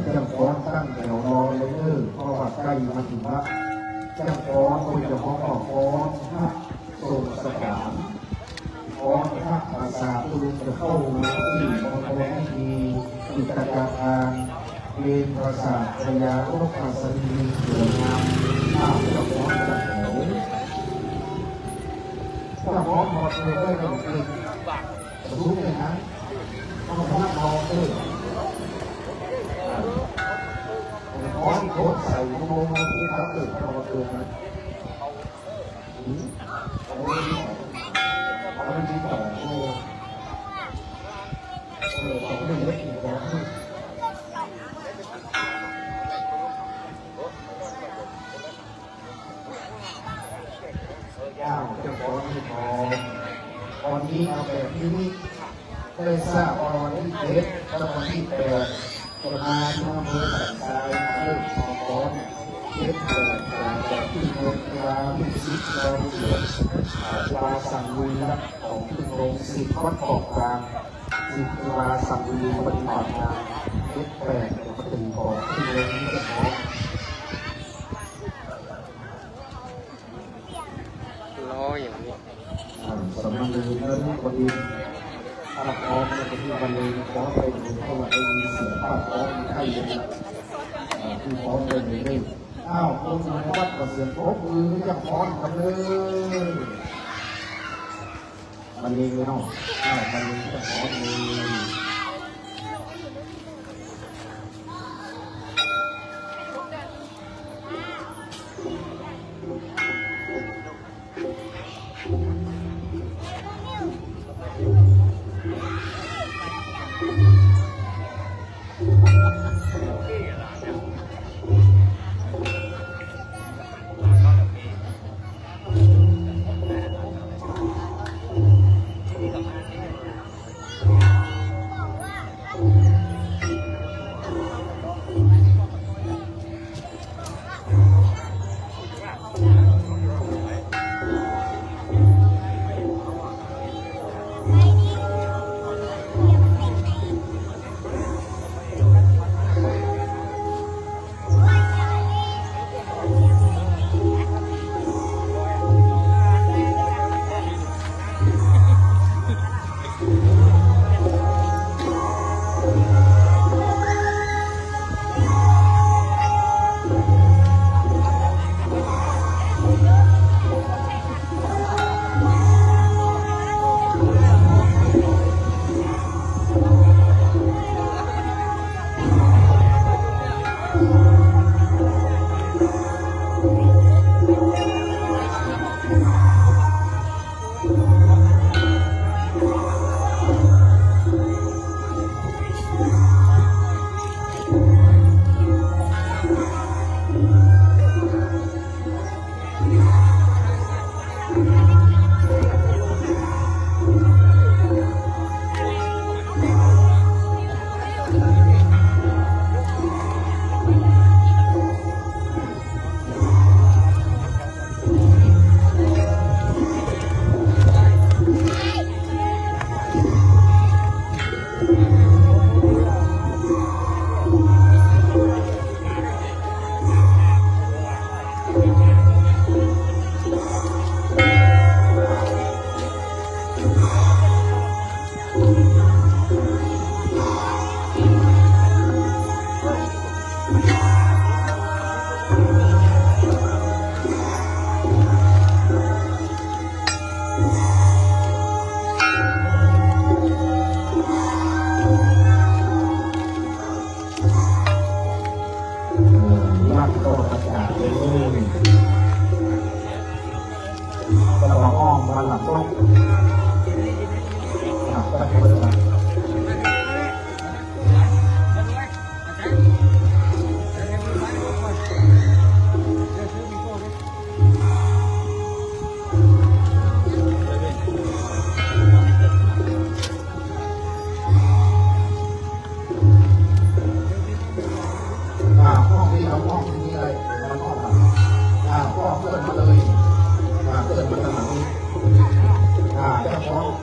Speaker 2: เจ้าฟ้อนตั้งแถวรอเลยเพราะว่าใกล้มาถึงละเจ้าฟ้อนคนจะฟ้อนออกฟ้อนพระทรงสถานฟ้อนพระภาษาตุลุจะเข้ามาที่มณฑลมีกิจการเรียนภาษาพยาโรคภาษาดีสวยงามข้าวเจ้าฟ้อนตั้งแถว จ้าของหมดเลยได้เลยรู้เลยนะต้องมาลองเลยขอที่โคตรใส่ลงมาที่เขาเกิดเราเกิดนะเอาไปที่ต่อโอ้ของหนึ่งไม่กี่ของย่างเจ้าของที่ทองวันนี้เอาแบบนี้ได้ทราบวันที่7และวันที่8ประมาณอำเภอสันทรายเริ่มทองก้อนเก็บจากที่โรงพยาบาลที่สิบโรงเรียนวาสังวีรับของที่โรงสิบวัดเกาะกลางสิบวาสังวีปฏิบัติงานเก็บ8ปฏิบัติที่โรงนี้จะขอ
Speaker 4: ล้ออย่างนี้
Speaker 2: สำนักงานเงินคนดีถ้าพร้อมในที่วันนี้ขอไปดูเข้ามาได้ยินเสียงภาพพร้อมมีไข้เย็นที่พร้อมเลยไม่ได้อ้าวคนในวัดก็เสียงโป๊ะมือจะพร้อมกันเลยมันเองเลยเนาะมันเองจะพร้อมเลย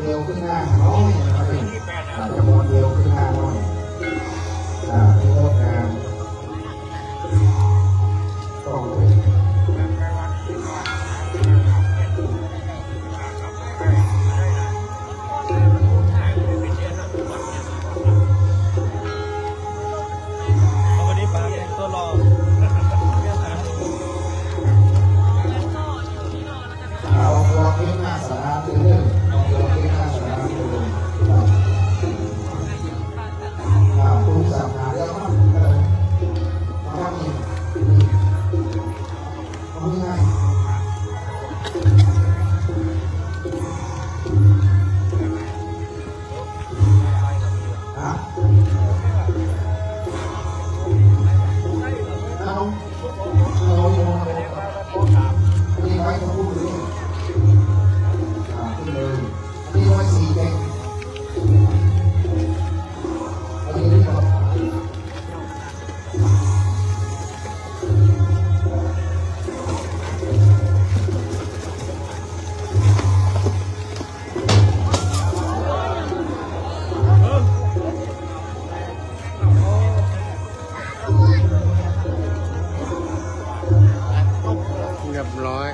Speaker 2: เร็วขึ้นหน้าน้อยนะครับ นาเป็นเรื่องของโยมที่หน้าสนาเป็นเรื่องผู้ศาสนาเรื่องมันมันมีมันง่าย
Speaker 4: เรียบร้อย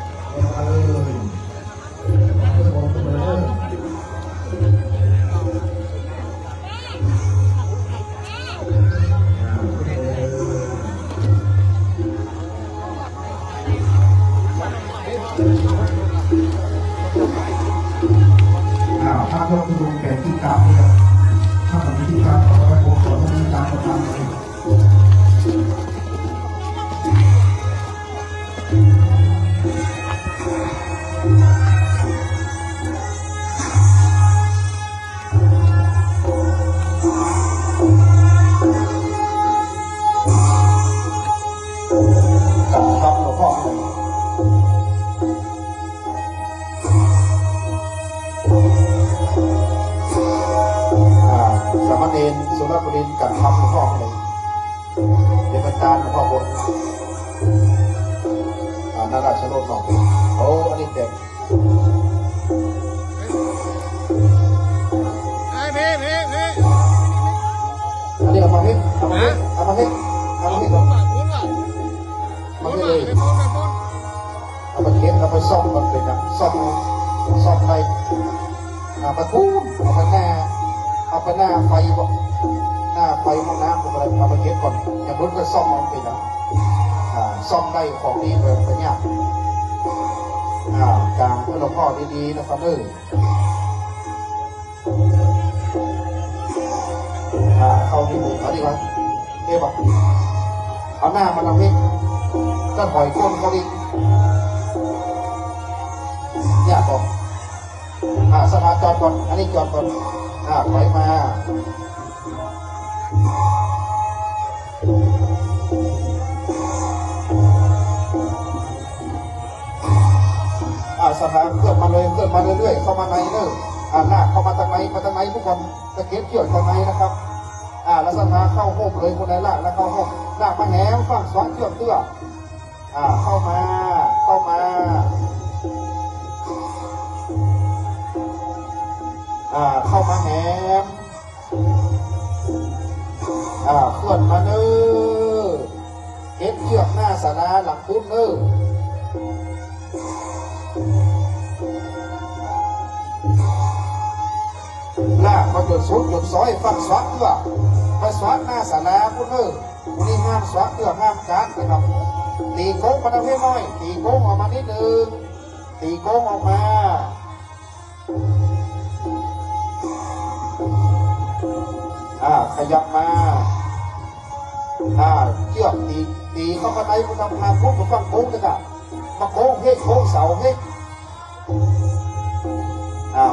Speaker 2: ถ้ายกดูเป็นที่กลับเนี่ยถ้าผมที่กลับเอาไว้ผมขอที่กลับมาทำเลยครับหลวงพ่อสามเณรสุรบดินทร์กันทำหลวงพ่อเลยเดี๋ยวเป็นการหลวงพ่อบนนาราชโลกหนองโอ้อันนี้เด็ก
Speaker 4: ไอ้พี่
Speaker 2: อันนี้เอามาให้เอามาให้เอามาให้เอามาให้ก่อนมาให้เลยเอาไปเก็บเอาไปซ่อมมันเลยนะซ่อมในประตูเอาไปหน้าไฟบ่หน้าไฟห้องน้ำอะไรเอาไปเก็บก่อนอย่างนู้นก็ซ่อมมันไปนะซ่อมได้ของดีแบบนี้กลางเพื่อหลวงพ่อดีๆนะครับเข้าที่หมู่เขาดีกว่าเอ๊ะบอกเอาหน้ามันเอาให้ก็ถอยก้นเขาดิเนี่ยบอกสถานจอดก่อนอันนี้จอดก่อนถอยมาสถานเคลื่อนมาเลยเคลื่อนมาเรื่อยๆเข้ามาในเนอะหน้าเข้ามาทางในทุกคนตะเกียบเกี่ยวทางในนะครับแล้วสถานเข้าห้องเลยคนไหนล่ะแล้วเข้าห้องหน้ามาแหงฝั่งสวนเกี่ยวเตื้อเข้ามาเข้ามาแหมเคลื่อนมาเนอะเก็บเชือกหน้าศาลาหลังพุ้นเนอะลากมาจุดสุดจุดซอยฝั่งสวนเตื้อไปสวนหน้าศาลาพุ้นเนอะวันนี้ห้ามสวนเตื้อห้ามการนะครับตีโค้งมาทางให้น้อยตีโค้งออกมานิดนึงตีโค้งออกมาขยับมาเชือกตีเข้ามาในผู้ทำงานปุ๊บมาฟังโค้งเลยค่ะมาโค้งเฮ้โค้งเสาเฮ้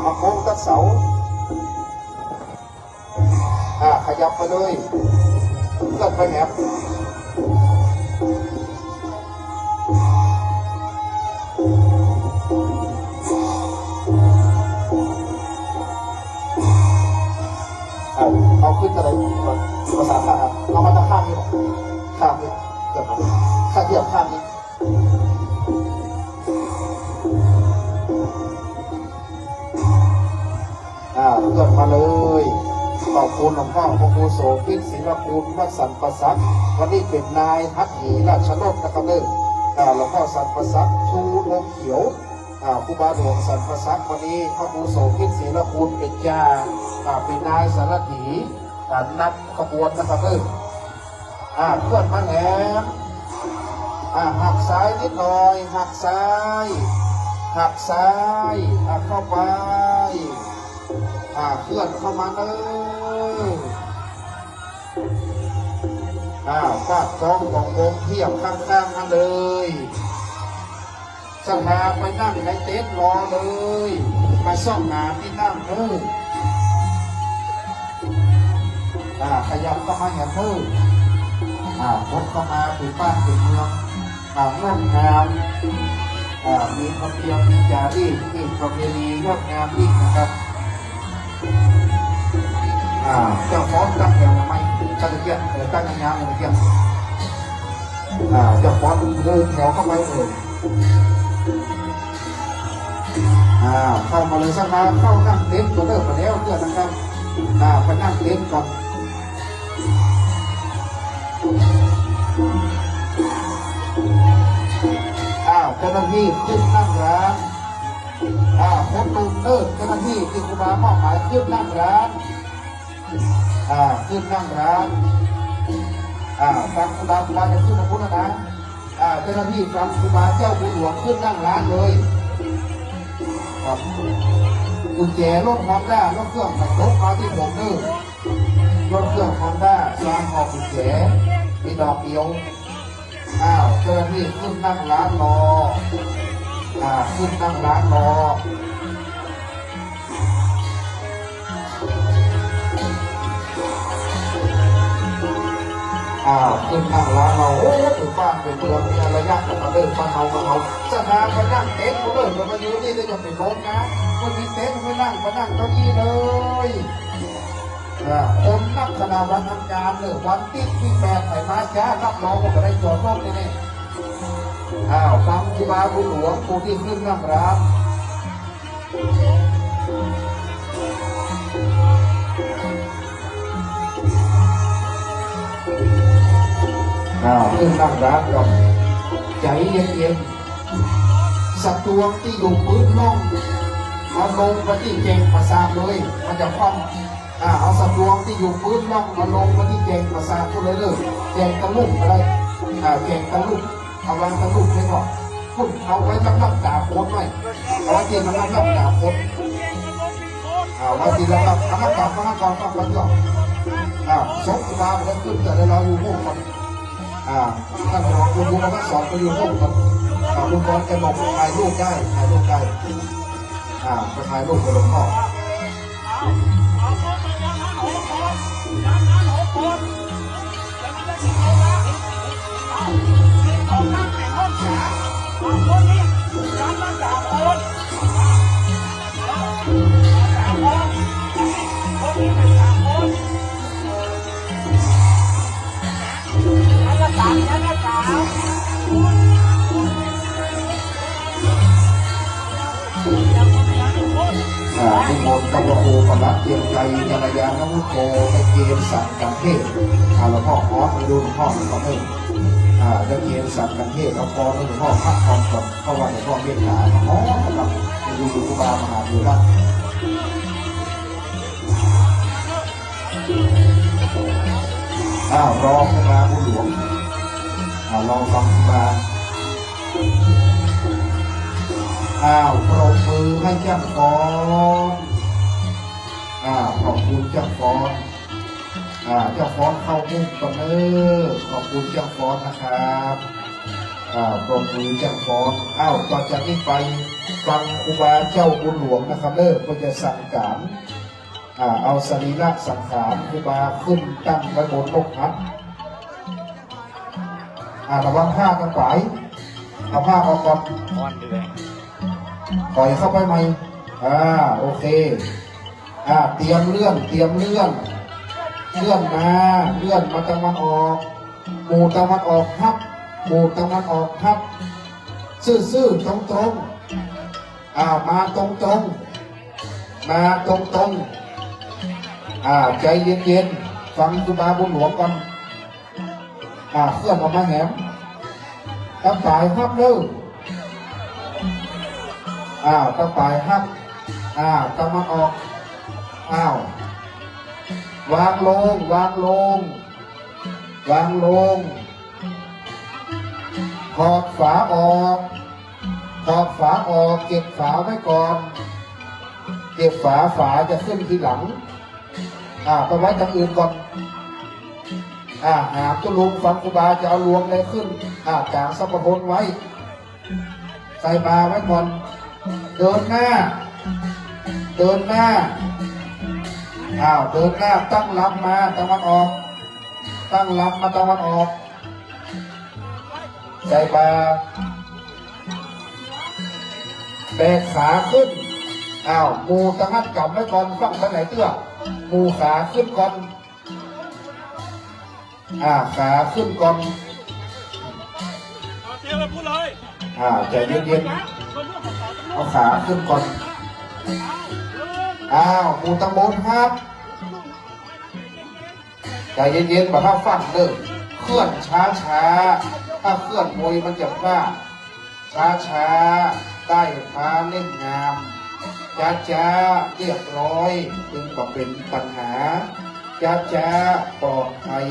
Speaker 2: มาโค้งตัดเสาขยับไปเลยเลิกไปแหบเอาขึ้นอะไรภาษาข้างเอามาตะข้างนี้ข้างนี้เกิดอะไรข้างเดียวข้างนี้เกิดมาเลยขอบคุณหลวงพ่อพระครูโสภิตศิลปูลวัดสันประสักวันนี้เป็นนายทัพหีราชนกนะครับหลวงพ่อสันประสักชูนมเขียวครูบาหลวงสันประสักวันนี้พระครูโสภิตศิลปูลเป็นจ่าเป็นนายสารถีนับขบวนนะครับเพื่อนมาแหมหักซ้ายนิดหน่อยหักซ้าย หักซ้ายเข้าไปเคลื่อนเข้ามาเลยฟาดกองของวงเทียบข้างๆมาเลยสภาไปนั่งในเต็นท์รอเลยไปซ่อมงานที่นั่งเลยขยับเข้ามาแหมมือพบเข้ามาถึงบ้านถึงเมืองงดงามมีความเพียรมีจารีตมีประเพณีงดงามอีกนะครับเจ้าฟ้อนตั้งแถวทำไมตั้งเกียร์ตั้งงานอย่างเกียร์เจ้าฟ้อนเดินแถวเข้าไปเลยเข้ามาเลยสักมาเข้านั่งเต็นท์ตัวเดิมมาแล้วเพื่อนนะครับไปนั่งเต็นท์ก่อนเจ้าหน้าที่ขึ้นนั่งร้านคนตูนเจ้าหน้าที่ที่ครูบามอบหมายขึ้นนั่งร้านขึ้นนั่งร้านฟังครูบาจะขึ้นนะพุทธนะเจ้าหน้าที่ฟังครูบาเจ้าบุญหลวงขึ้นนั่งร้านเลยครับกุญแจรถฮอนด้ารถเครื่องรถมาที่ผมรถเครื่องฮอนด้าสร้างออกกุญแจมีดอกเดียวเจ้าหน้าที่ขึ้นนั่งร้านรอขึ้นนั่งร้านรอขึ้นนั่งร้านเราถึงบ้านเป็นเมืองมีอะไรยากแต่มาเดินมาเขาสถานไปนั่งเต็นท์เขาเดินมาอยู่นี่ได้จะเป็นรถนะคนมีเต็นท์ไม่นั่งมานั่งเก้าอี้เลยคนนับขณะวันทำงานเลยวันที่8ไผ่มาช้ารับรองว่าจะได้จอดรถนี่ฟังครูบาบุญหลวงผู้ที่ขึ้นนั่งร้านขึ้นนั่งร้านก่อนใจเย็นๆสัตวงที่อยู่พื้นห้องเอาลงไปที่เจงประสาทเลยมันจะคว่ำเอาสัตวงที่อยู่พื้นห้องมาลงไปที่เจงประสาทก็เลยเจงตะลุ่มอะไรเจงตะลุ่มเอาวางตะลุ่มให้ก่อนคุณเอาไว้รับจ่าโคตรไว้เอาไว้ที่มันรับจ่าโคตรไว้ที่รับจ่าพนักงานต้องวันก่อนสกมาแล้วขึ้นแต่เราอยู่ห้องกันท่านรองคุณผู้มาสอนไปอยู่ห้องกันคุณบอลแกบอกถ่ายรูปได้ไปถ่ายรูปกับหลวงพ่อนิมนต์พระครูปรัตเตียงใจยานยานมุโกไปเกณฑ์สัตว์กันเทศหลวงพ่อขอไปดูหลวงพ่อเขาจะเกณฑ์สัตว์กันเทศเอาพอหลวงพ่อพักผ่อนก่อนเพราะว่าหลวงพ่อเมตตาสำหรับไปดูครูบามหาบุรุษรอครูบาบุญหลวงรอฟังครูบาปรบมือให้เจ้าฟ้อนขอบคุณเจ้าฟ้อนเจ้าฟ้อนเข้ามุ้งกันขอบคุณเจ้าฟ้อนนะครับปรบมือเจ้าฟ้อนต่อจากนี้ไปฟังครูบาเจ้าบุญหลวงนะครับก็จะสั่งการเอาสรีระสังขารครูบาขึ้นตั้งไว้บนโลกพัดระวังผ้ากันไปเอาผ้าออกก่อนปล่อยเข้าไปไหมโอเคเตรียมเลื่อนมาเลื่อนมาตะวันออกหมู่ตะวันออกทับซื่อตรงมาตรงใจเย็นๆฟังครูบาบุญหลวงกันเคลื่อนออกมาแหมตั้งสายทับตั้งปลายครับตะวันออกวางลงถอดฝาออกถ ถอดฝาออกเก็บฝาไว้ก่อนเก็บฝาจะขึ้นทีหลังไปไว้ทางอื่นก่อนหากจะลวงฟังครูบาจะเอาลวงอะไรขึ้นจางสัพพลไว้ใส่บาไว้ก่อนเดินหน้าเดินหน้าตั้งลำมาตะวันออกตั้งลำมาตะวันออกใส่บาแบกขาขึ้นมูตะงัดกลับไว้ก่อนฟังไปไหนเตื้อมูขาขึ้นก่อนขาขึ้นก่อน
Speaker 6: เตรียมมาพูดเลย
Speaker 2: ใจเย็นๆเอาขาขึ้นก่อนหมู่ตำบลครับใจเย็นๆแบบว่าฟังเด้อเคลื่อนช้าถ้าเคลื่อนมวยมันจะพลาดช้าใต้ฟ้าเล่นงามจ้าเรียบร้อยจึงก็เป็นปัญหาจ้าปลอดภัย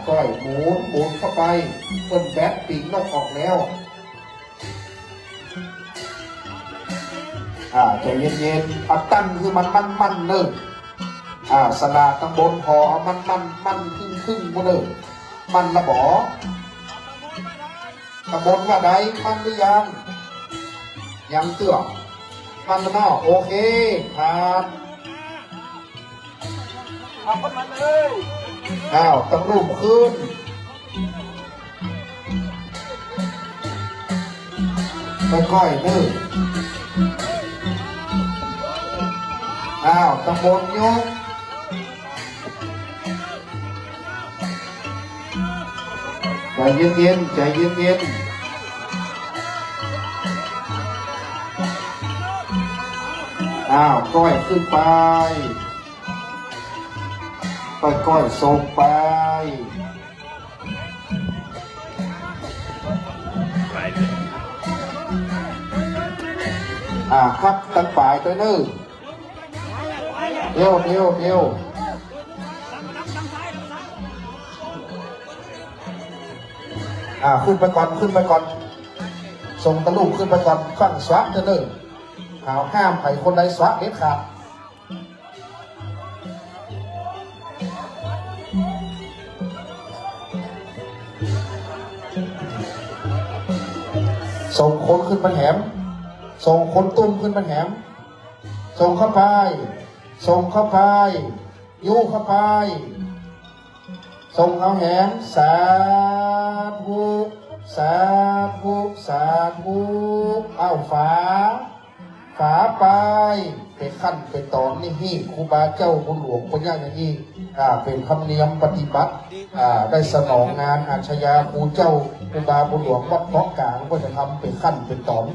Speaker 2: ก้อยหมุนเข้าไปเปิ้นแบตปีกนกออกแล้วใจเย็นๆตั้งคือมันเนิ่งสลาตำบลพอมันขึ้นบ่เนิ่งมันระบอตำบลว่าใดมันหรือยังเตื้อมันนอโอเคผ่าน
Speaker 6: เอาคนมันเลย
Speaker 2: ต้องรูปขึ้นค่อยๆนึกตำบลยกใจเย็นๆก้อยขึ้นไปก้อยส่งไปครับตั้งปลายตัวนึงเดียวขึ้นไปก่อนส่งตะลุกขึ้นไปก่อนฟังสวะตัวนึงห้ามไผ่คนใดสวะเด็ดขาดส่งคนขึ้นไปแหมส่งคนตุ้มขึ้นไปแหมส่งเข้าไปยุเข้าไปส่งเอาแหมสาธุฝาไปเป็นขั้นเป็นตอนนี่ฮี่ครูบาเจ้าบุญหลวงปัญญาอย่างนี้เป็นคำเนียมปฏิบัติได้สนองงานอาชญาครูเจ้าครูบาบุญหลวงวัดเกาะกลางก็จะทำเป็นขั้นเป็นตอน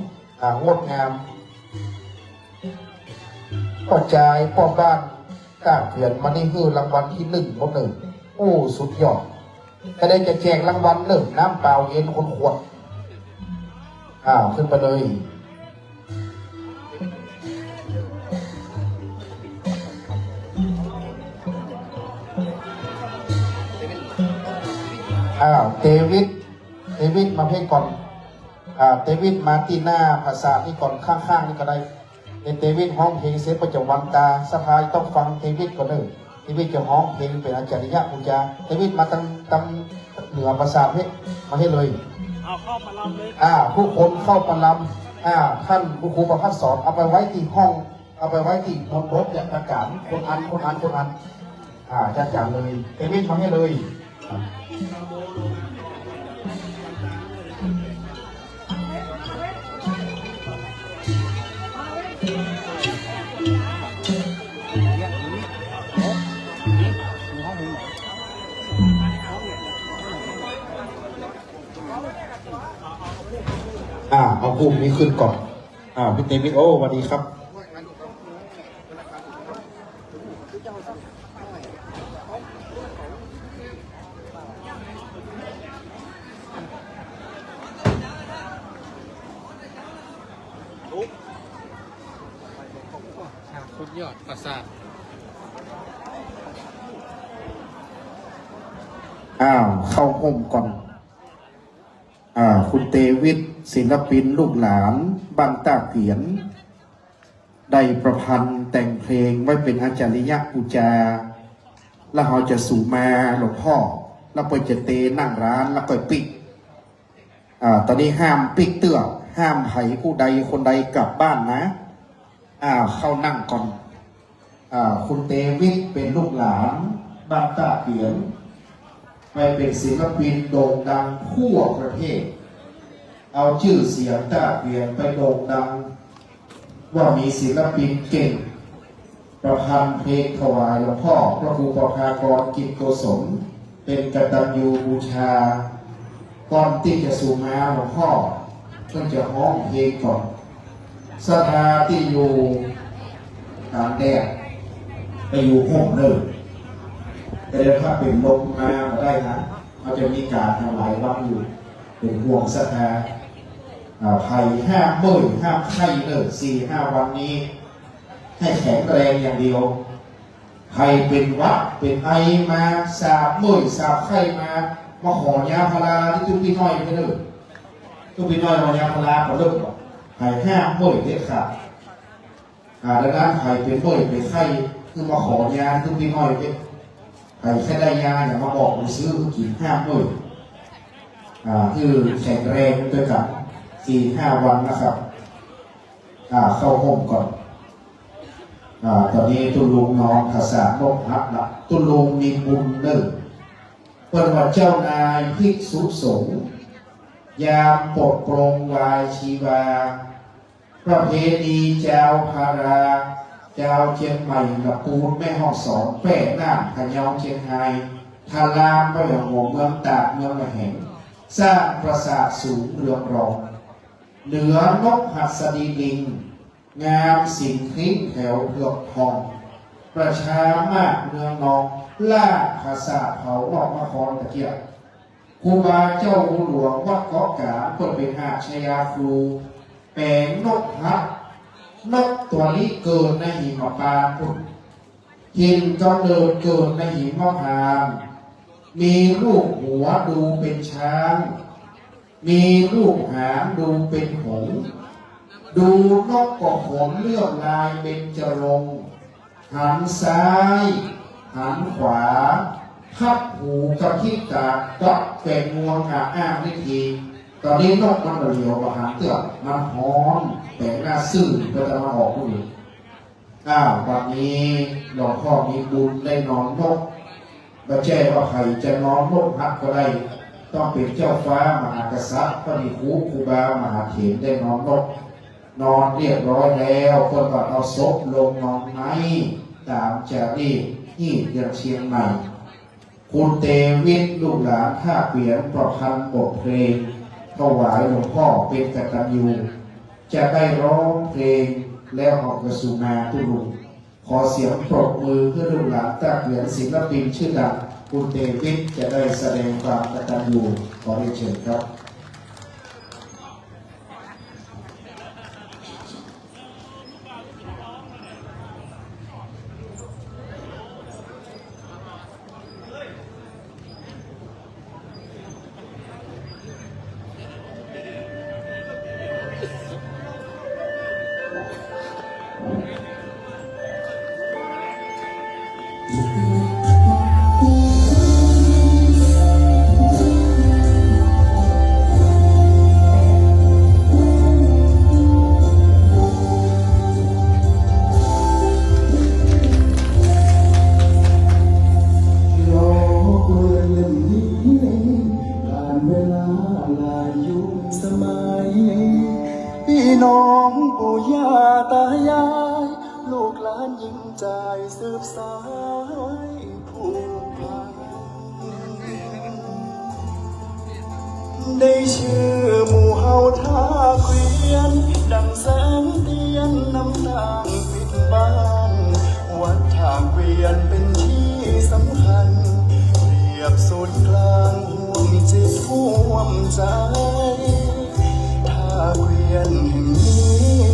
Speaker 2: งดงามก็จ่ายป้อบ้านกล้าเขียนมานี่คือรางวัลที่1 โอ้สุดยอดก็ได้จะแจกรางวัลน้ำเปล่าเย็นคนขวดขึ้นไปเลยเดวิดมาเพลงก่อนเดวิดมาที่หน้าภาษานี่ก่อนข้างๆนี่ก็ได้เดวิดห้องเพลงเซฟประจำวันตาสภายต้องฟังเดวิดก่อนเดวิดจะห้องเพลงเป็นอาจารย์ยะปุญญาเดวิดมาตั้งเหนือภาษาเพลงมาให้เลย
Speaker 6: เอาเข้าประลำเลย
Speaker 2: ผู้คนเข้าประลำท่านครูประพัฒสอนเอาไปไว้ที่ห้องเอาไปไว้ที่บนรถอย่างประกาศคนอันจ้าเลยเดวิดมาให้เลยเอากลุ่มนี้ขึ้นก่อนพี่เตมิโอสวัสดีครับ
Speaker 4: สุดยอดประสาท
Speaker 2: เข้าห่มก่อนคุณเตวิท ศิลปินลูกหลานบ้านตาเกียนได้ประพันธ์แต่งเพลงไว้เป็นอาจาริยะปูจาแล้วเราจะสู่มาหลวงพ่อแล้วไปจะเตนั่งร้านแล้วก็ปิดตอนนี้ห้ามปิกเตื้อห้ามไห้ผู้ใดคนใดกลับบ้านนะเข้านั่งก่อนคุณเตวิทเป็นลูกหลานบ้านตาเกียนไปเป็นศิลปินโด่งดังทั่วประเทศเอาชื่อเสียงตาเกียนไปโด่งดังว่ามีศิลปินเก่งประพันธ์เพลงถวายหลวงพ่อพระครูประภากรกิจโกศลเป็นกตัญญูบูชาก่อนที่จะสู่มาหลวงพ่อก็จะร้องเพลงก่อนศรัทธาที่อยู่ตามแดดไปอยู่ห้องเลยแต่เดี๋ยวถ้าเป็นลมมาก็ได้นะเขาจะมีการทำลายวัดอยู่เป็นห่วงศรัทธาภัยห้ามมื้อห้ามไข้เลย4-5 วันนี้ให้แข็งแรงอย่างเดียวใครเป็นวัดเป็นไอมาสาบมื้อสาบไข้มาขอยาพาราที่ตุ้มพี่น้อยไปเลยตุ้มพี่น้อยเอายาพาราก็เลิกก่อนใครห้ามมื้อเด็ดขาดดังนั้นใครเป็นมื้อเป็นไข้คือมาขอยาตุ้มพี่น้อยไปใครแค่ได้ยาอย่ามาบอกไปซื้อกินห้ามมื้อคือแข็งแรงด้วยกัน4-5 วันนะครับเข้าห้องก่อนตอนนี้ตุลุงน้องภาษาโลกฮับละตุลุงมีบุญเด้อเป็นว่าเจ้านายภิกษุสงฆ์ยามปกปรงวายชีวาประเพณีเจ้าพาราเจ้าเชียงใหม่ละปูนแม่ห้องสอนแป้น่านพะเยาเชียงไฮ้ทาลามไปอย่างหัวเมืองตากเมืองละแห่งสร้างปราสาทสูงเรืองรองเหนือนกหัสดีลิงงามสิ่งคลิ้งแถวเผือกทองประชามากเมืองนองล่าภาษาเผาออกมาคอนตะเกียบครูบาเจ้าหลวงวัดเกาะกาเปิดเป็นอาชญาครูแปลงนกฮักนกตัวนี้เกิดในหิมพานต์พุ่นหินกำเนิดเกิดในหิมพานต์มีรูปหัวดูเป็นช้างมีรูปหางดูเป็นหงส์ดูนกกระหงเลื่อมลายเป็นจรงค์หันซ้ายหันขวาทับหูกับที่ตาก็เป็นงวงอ้างนิทีตอนนี้นกมันเหลียวมาหาเตือกมันหอมแต่หน้าซื่อก็จะมาออกผู้หญิงวันนี้หลวงพ่อมีบุญได้นอนนกไม่ใช่ว่าใครจะนอนนกฮักก็ได้ต้องเป็นเจ้าฟ้ามหากษัตริย์พระนิคุครูบามหาเถรได้นอนนกนอนเรียบร้อยแล้วคนก็เอาศพลงนอนไหนตามจารีตที่เมืองเชียงใหม่คุณเตวิทลูกหลานท่าเปลี่ยนประพันธ์บทเพลงถวายหลวงพ่อเป็นกตัญญูจะได้ร้องเพลงแล้วออกกระสุนาตุลุงขอเสียงปรบมือเพื่อลูกหลานท่าเปลี่ยนศิลปินชื่อดังคุณเตวิทจะได้แสดงความกตัญญูขอเรียนเชิญครับ
Speaker 3: พี่น้องปู่ย่าตายายลูกหลานยิ่งใจสืบสายผูกพันได้ชื่อหมู่เฮาท่าเกวียนดังแสงเทียนนำทางปิดบ้านวัดท่าเกวียนเป็นที่สำคัญเปรียบศูนย์กลางห่วงจิตห่วงใจท่าเกวียนแห่งนี้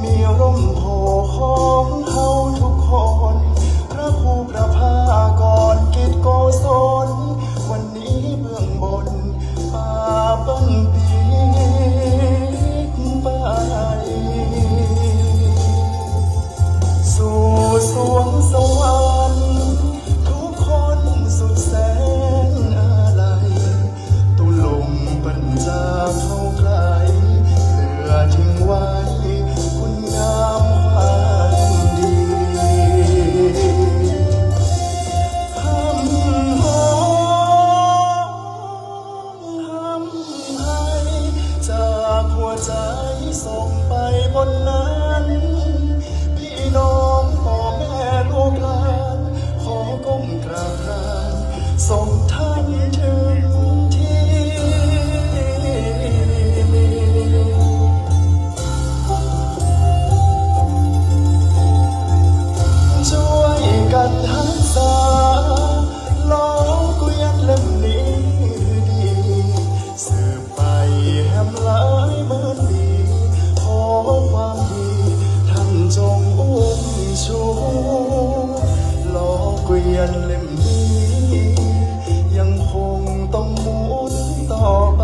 Speaker 3: มีร่มโพของเฮาทุกคนพระครูประภากรกิจโกศลวันนี้เบื้องบนป่าเปิ้นปี
Speaker 7: บนนั้นพี่น้องพ่อแม่ลูกหลานขอก้มกราบลาส่งท่านถึงที่ช่วยกันรักษาล้อเกวียนเล่มนี้ดีสืบไปแหมหลายหมื่นปีขอความดีท่านจงอุ้มชูล้อเกวียนเล่มนี้ยังคงต้องหมุนต่อไป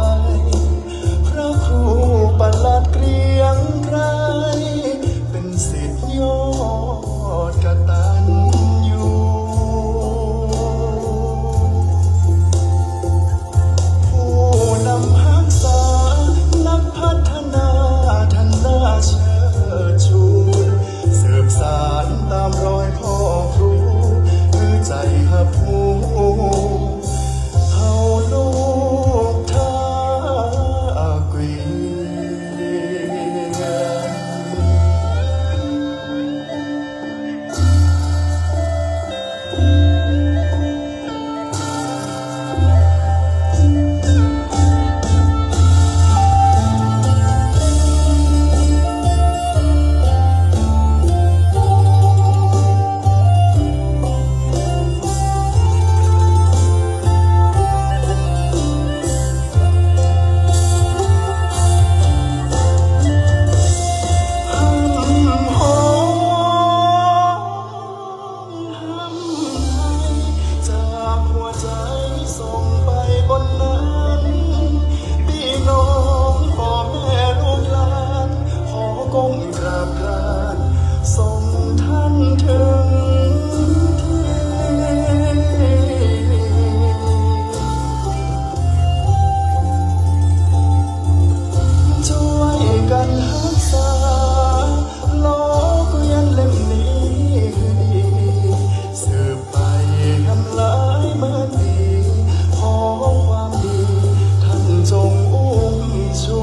Speaker 7: พระครูประหลัดเกรียงไกรเป็นศิษย์ยอดกตัญญู ผู้นำรักษานักพัฒนาท่านน่าเชิดชูสืบสานตามรอยพ่อครูคือใจหับผู้เฮาลูกท่าเกวียจากหัวใจส่งไปบนนั้นพี่น้องพ่อแม่ลูกหลานขอก้มกราบลาส่งท่านถึงที่ช่วยกันรักษาล้อเกวียนเล่มนี้ดีสืบไปทำลายเมื่อดีขอความดีท่านจงอุ้มชู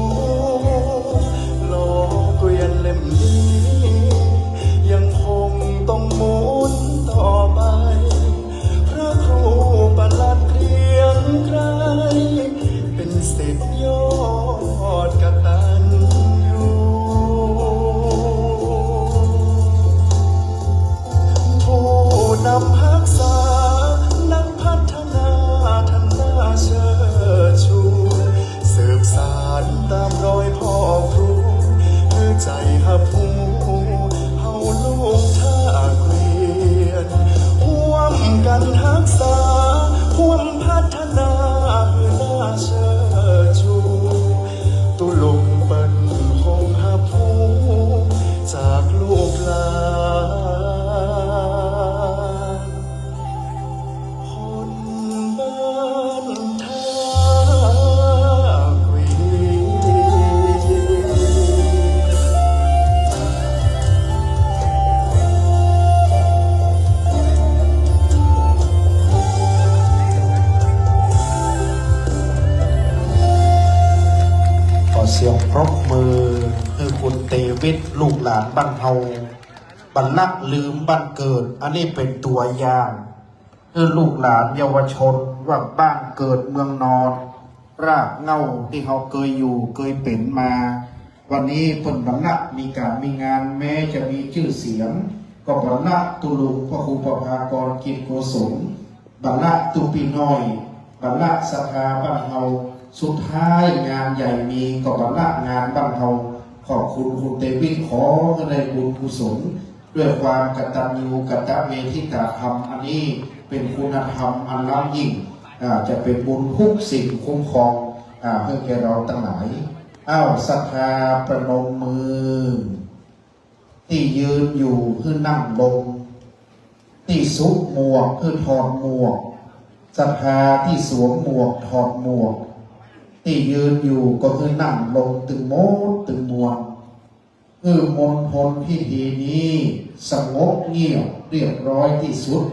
Speaker 7: ล้อเกวียนเล่มนี้ยังคงต้องหมุนต่อไปพระครูประหลัดเกรียงไกรเป็นศิษย์ยอดกตัญญู ผู้นำรักษานักพัฒนาท่านน่าเชิดชูสืบสานตามรอยพ่อครูคือใจหับผู้เฮาลูกท่าเกวียนร่วมกันรักษาร่วมพัฒนาคือน่าเชิดชูตุลุงเปิ้นคงหับผู้จากลูกหลานคนบ้านท่าเกวี
Speaker 2: ขอเสียงปรบมือคือคุณเตวิทลูกหลานบ้านเฮาบันลักลืมบ้านเกิด อันนี้เป็นตัวอย่างคือลูกหลานเยาวชนว่าบ้านเกิดเมืองนอน รากเหง้าที่เขาเคยอยู่เคยเป็นมา วันนี้เพิ่นบันลักมีการมีงานแม้จะมีชื่อเสียง ก็บันลักตุลุงพระครูประภากรกิจโกศลบันลักตุปีน้อยบันลักสภาบ้านเฮาสุดท้ายงานใหญ่มีก็บันลักงานบ้านเฮาขอบคุณคุณเตวิทขอให้ได้บุญกุศลด้วยความกตัญญูกตเวทิตาธรรมอันนี้เป็นคุณธรรมอันล้ำยิ่งจะเป็นบุญทุกสิ่งคุ้มครองให้แก่เราทั้งหลายศรัทธาประนมมือที่ยืนอยู่คือนั่งลงที่ซุกหมวกคือถอดหมวกศรัทธาที่สวมหมวกถอดหมวกที่ยืนอยู่ก็คือนั่งลงตึงโมดตึงมวลคือมณฑลพิธีนี้สงบเงียบเรียบร้อยที่สุด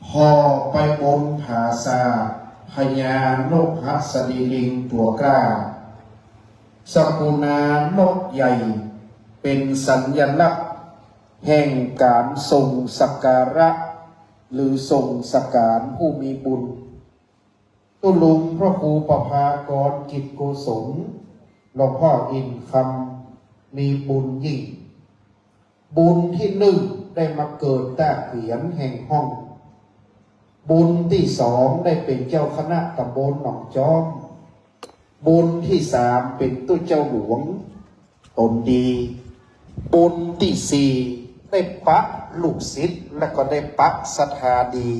Speaker 2: พอไปบนผาซาพญานกหัสดีลิงตัวกล้าสกุณานกใหญ่ เป็นสัญลักษณ์แห่งการทรงสักการะหรือทรงสักการผู้มีบุญตุลุงพระครูประภากรกิจโกศลหลวงพ่ออินคำมีบุญยิ่งบุญที่หนึ่งได้มาเกิดใต้เขียนแห่งห้องบุญที่สองได้เป็นเจ้าคณะตำบลหนองจอมบุญที่สามเป็นตู้เจ้าหลวงตนดีบุญที่สี่ได้ปะลูกศิษย์และก็ได้ปะศรัทธาดี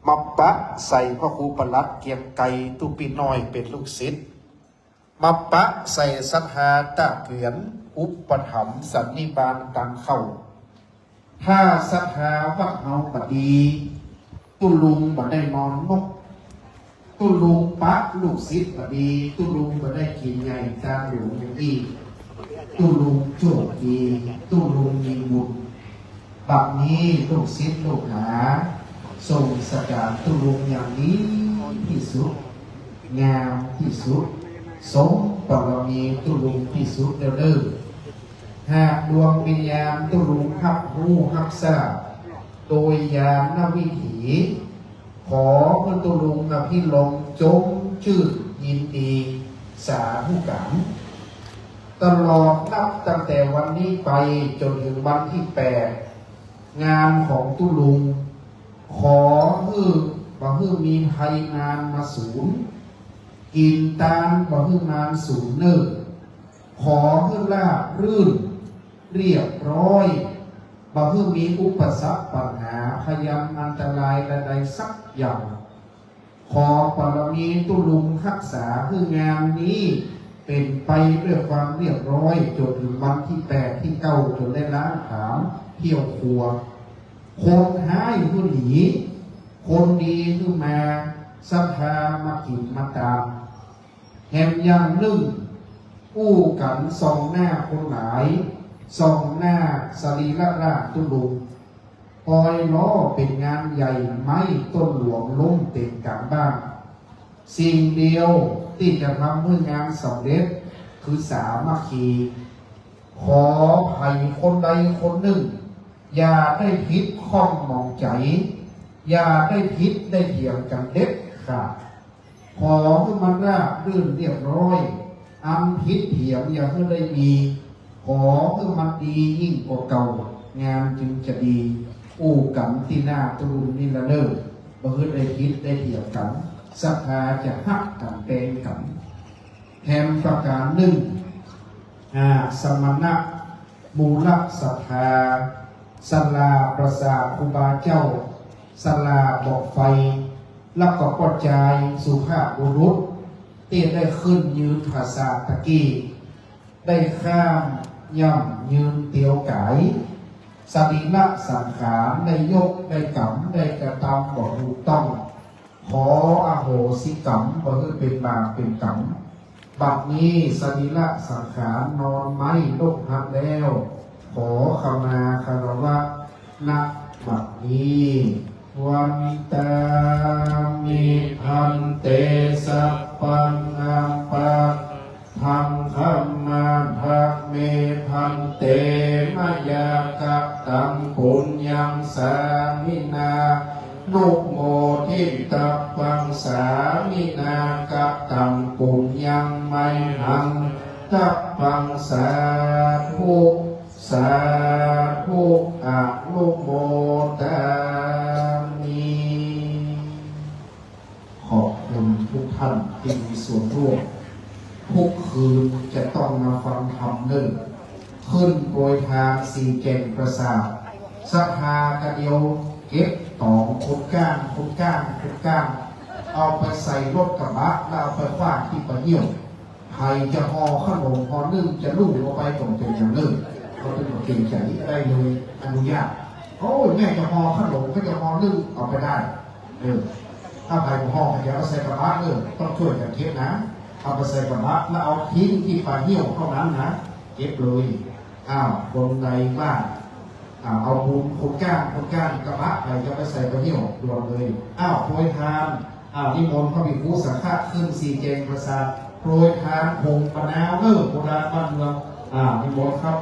Speaker 2: มาปะใส่พระครูประหลัดเกียงไกรตุปีน้อยเป็นลูกศิษย์มาปะใส่ศรัทธาตะเกียนอุปถัมภ์สันนิบาตตังเข้าถ้าศรัทธาวัดเฮาบดีตุลุงบ่ได้นอนนกตุลุงปะลูกศิษย์บดีตุลุงบ่ได้กินใหญ่ตาหลวงอย่างนี้ตุลุงโชคดีตุลุงมีบุญบัดนี้ลูกศิษย์ลูกหาส่งสการตุลุงอย่างนี้ที่สุดงามที่สุดสมบารมีตุลุงที่สุดเด้อหากดวงวิญญาณตุลุงรับรู้รับทราบโดยญาณวิถีขอพระตุลุงอภิรมย์จงชื่นยินดีสาธุการตลอดนับตั้งแต่วันนี้ไปจนถึงวันที่8งานของตุลุงขอให้มีภัยงานมาศูนย์กินตานบ่ให้งานศูนย์เนิ่นขอให้ราบรื่นเรียบร้อยบ่ให้มีอุปสรรคปัญหาพยันอันตรายใดๆสักอย่างขอปรมีตุลุงรักษาให้งานนี้เป็นไปด้วยความเรียบร้อยจนถึงวันที่8ที่9จนได้ล้างถามเที่ยวครัวคนหายผู้หนีคนดีขึ้นมาศรัทธามากินมาตามแห่งอย่างหนึ่งกู้กันส่องหน้าคนหลายส่องหน้าสรีระราชตุลุงปล่อยล้อเป็นงานใหญ่ไม้ต้นหลวงล้มเต็มกลางบ้านสิ่งเดียวที่จะทำให้งานสำเร็จคือสามัคคีขอให้คนใดคนหนึ่งอย่าได้ผิดข้องมองใจอย่าได้ผิดได้เถียงกันเด็ดขาดขอให้มันราบรื่นเรียบร้อยอันผิดเถียงอย่าให้ได้มีขอให้มันดียิ่งกว่าเก่างานจึงจะดีอู้กันที่หน้าตุลุงนี่ละเด้อบ่ให้ได้ผิดได้เถียงกันศรัทธาจะหักกันแปลงกันแถมประการหนึ่งสมณะมูลศรัทธาศาลาประสาทครูบาเจ้าศาลาบอกไฟแล้วก็ปลดใจสุภาพบุรุษที่ได้ขึ้นยืนภาษาตะกี้ได้ข้ามย่ำยืนเตียวไก่สรีระสังขารได้ยกได้กำได้กระทำบอกถูกต้องขออโหสิกรรมบ่ให้เป็นบาปเป็นกรรมบัดนี้สรีระสังขารนอนไม้ลกหักแล้วขอขมาคารวะณบัดนี้วันตามิพันเตสัพพังอัมปะทังคัมมาภะเมพันเตมยากะตังปุญญังสามินานุโมทิตาปังสามินากะตังปุญญังไมหังตัปปังสาธุสาธุอนุโมทามิขอบคุณทุกท่านที่มีส่วนร่วมทุกคืนจะต้องมาฟังธรรมเนิ่นขึ้นโปรยทางสีแก่งประสาทศรัทธากระเดียวเก็บต่อคนก้างเอาไปใส่รถกระบะแล้วเอาไปคว้างที่ปะเยี่ยวใครจะห่อขนมห่อนึ่งจะลูกลงไปตรงเป็นอย่างนึ่งเขาเป็นเก่งใจได้เลยอนุญาตโอ้ยแม่จะห่อขนมก็จะห่อนึ่งเอาไปได้ถ้าใครห่ออย่าเอาใส่กระบะต้องช่วยกันเก็บนะเอาไปใส่กระบะแล้วเอาทิ้งที่ปะเยี่ยวเท่านั้นนะเก็บเลยคนใดบ้านเอาบุญคนก้านกระบะไปจะไปใส่กระเดี่ยวรวมเลยโปรยทานนิมนต์พระภิกษุสังฆะขึ้นสีเจงประสาทโปรยทานผงปะนาวโบราณบ้านเมืองนิมนต์ครับ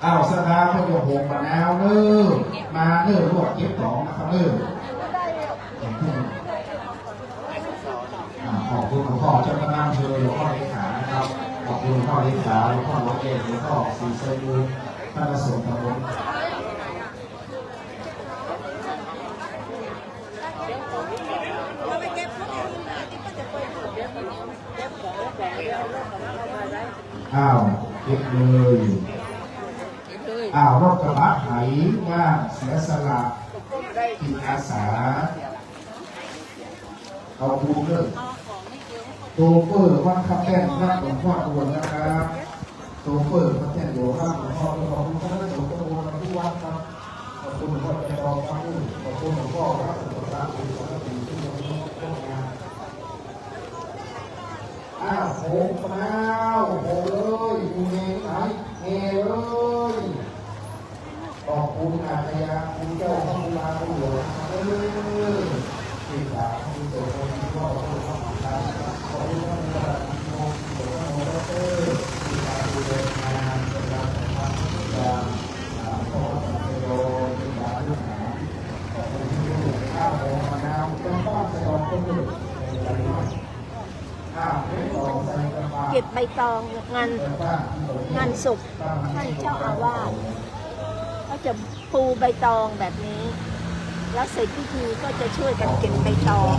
Speaker 2: อ้าวสตาร์ก็จะหกมะนาวเน้อมาเน้อลวกเก็บของนะครับเน้อขอบคุณหลวงพ่อเจ้าคณะอำเภอหลวงพ่อเลขานะครับขอบคุณหลวงพ่อเลขาหลวงพ่อหลวงเอกหลวงพ่อศรีเสมูท่านสมตำบลอ้าวเก็บเลยอ้าวรถกระบะไหว่างเสียสละจิตอาสาเอาดูเรื่องโตเฟอร์วัดคำแท่นรับหลวงพ่อตวนนะครับโตเฟอร์คำแท่นหลวงพ่อหลวงพ่อขอบคุณท่านหลวงพ่อตวนทุกวัดครับขอบคุณหลวงพ่อใจรองครับขอบคุณหลวงพ่อครับหลวงพ่อคุณสอนสิ่งที่เราต้องการอ้าวโหมาโหเลยคุณเงยไหนเงยเลยขอบคุณอาจารย์คุณเจ้าพระบุราคุณหลวงที่สามคุณโตคุณพ่อคุณพ่อคุณตาขอบคุณท่านประธานโมโหโมดรที่มาดูแลงานเป็นการทำงานพ่อสัตโยที่มาลูกหลานขอบคุณที่ลูกข้าวของมะนาวต้นต้นสะดอกต้นหนึ่ง
Speaker 5: เก็บใบตองงานศพท่านเจ้าอาวาสก็จะปูใบตองแบบนี้ แล้วเสร็จพิธีก็จะช่วยกันเก็บใบตอง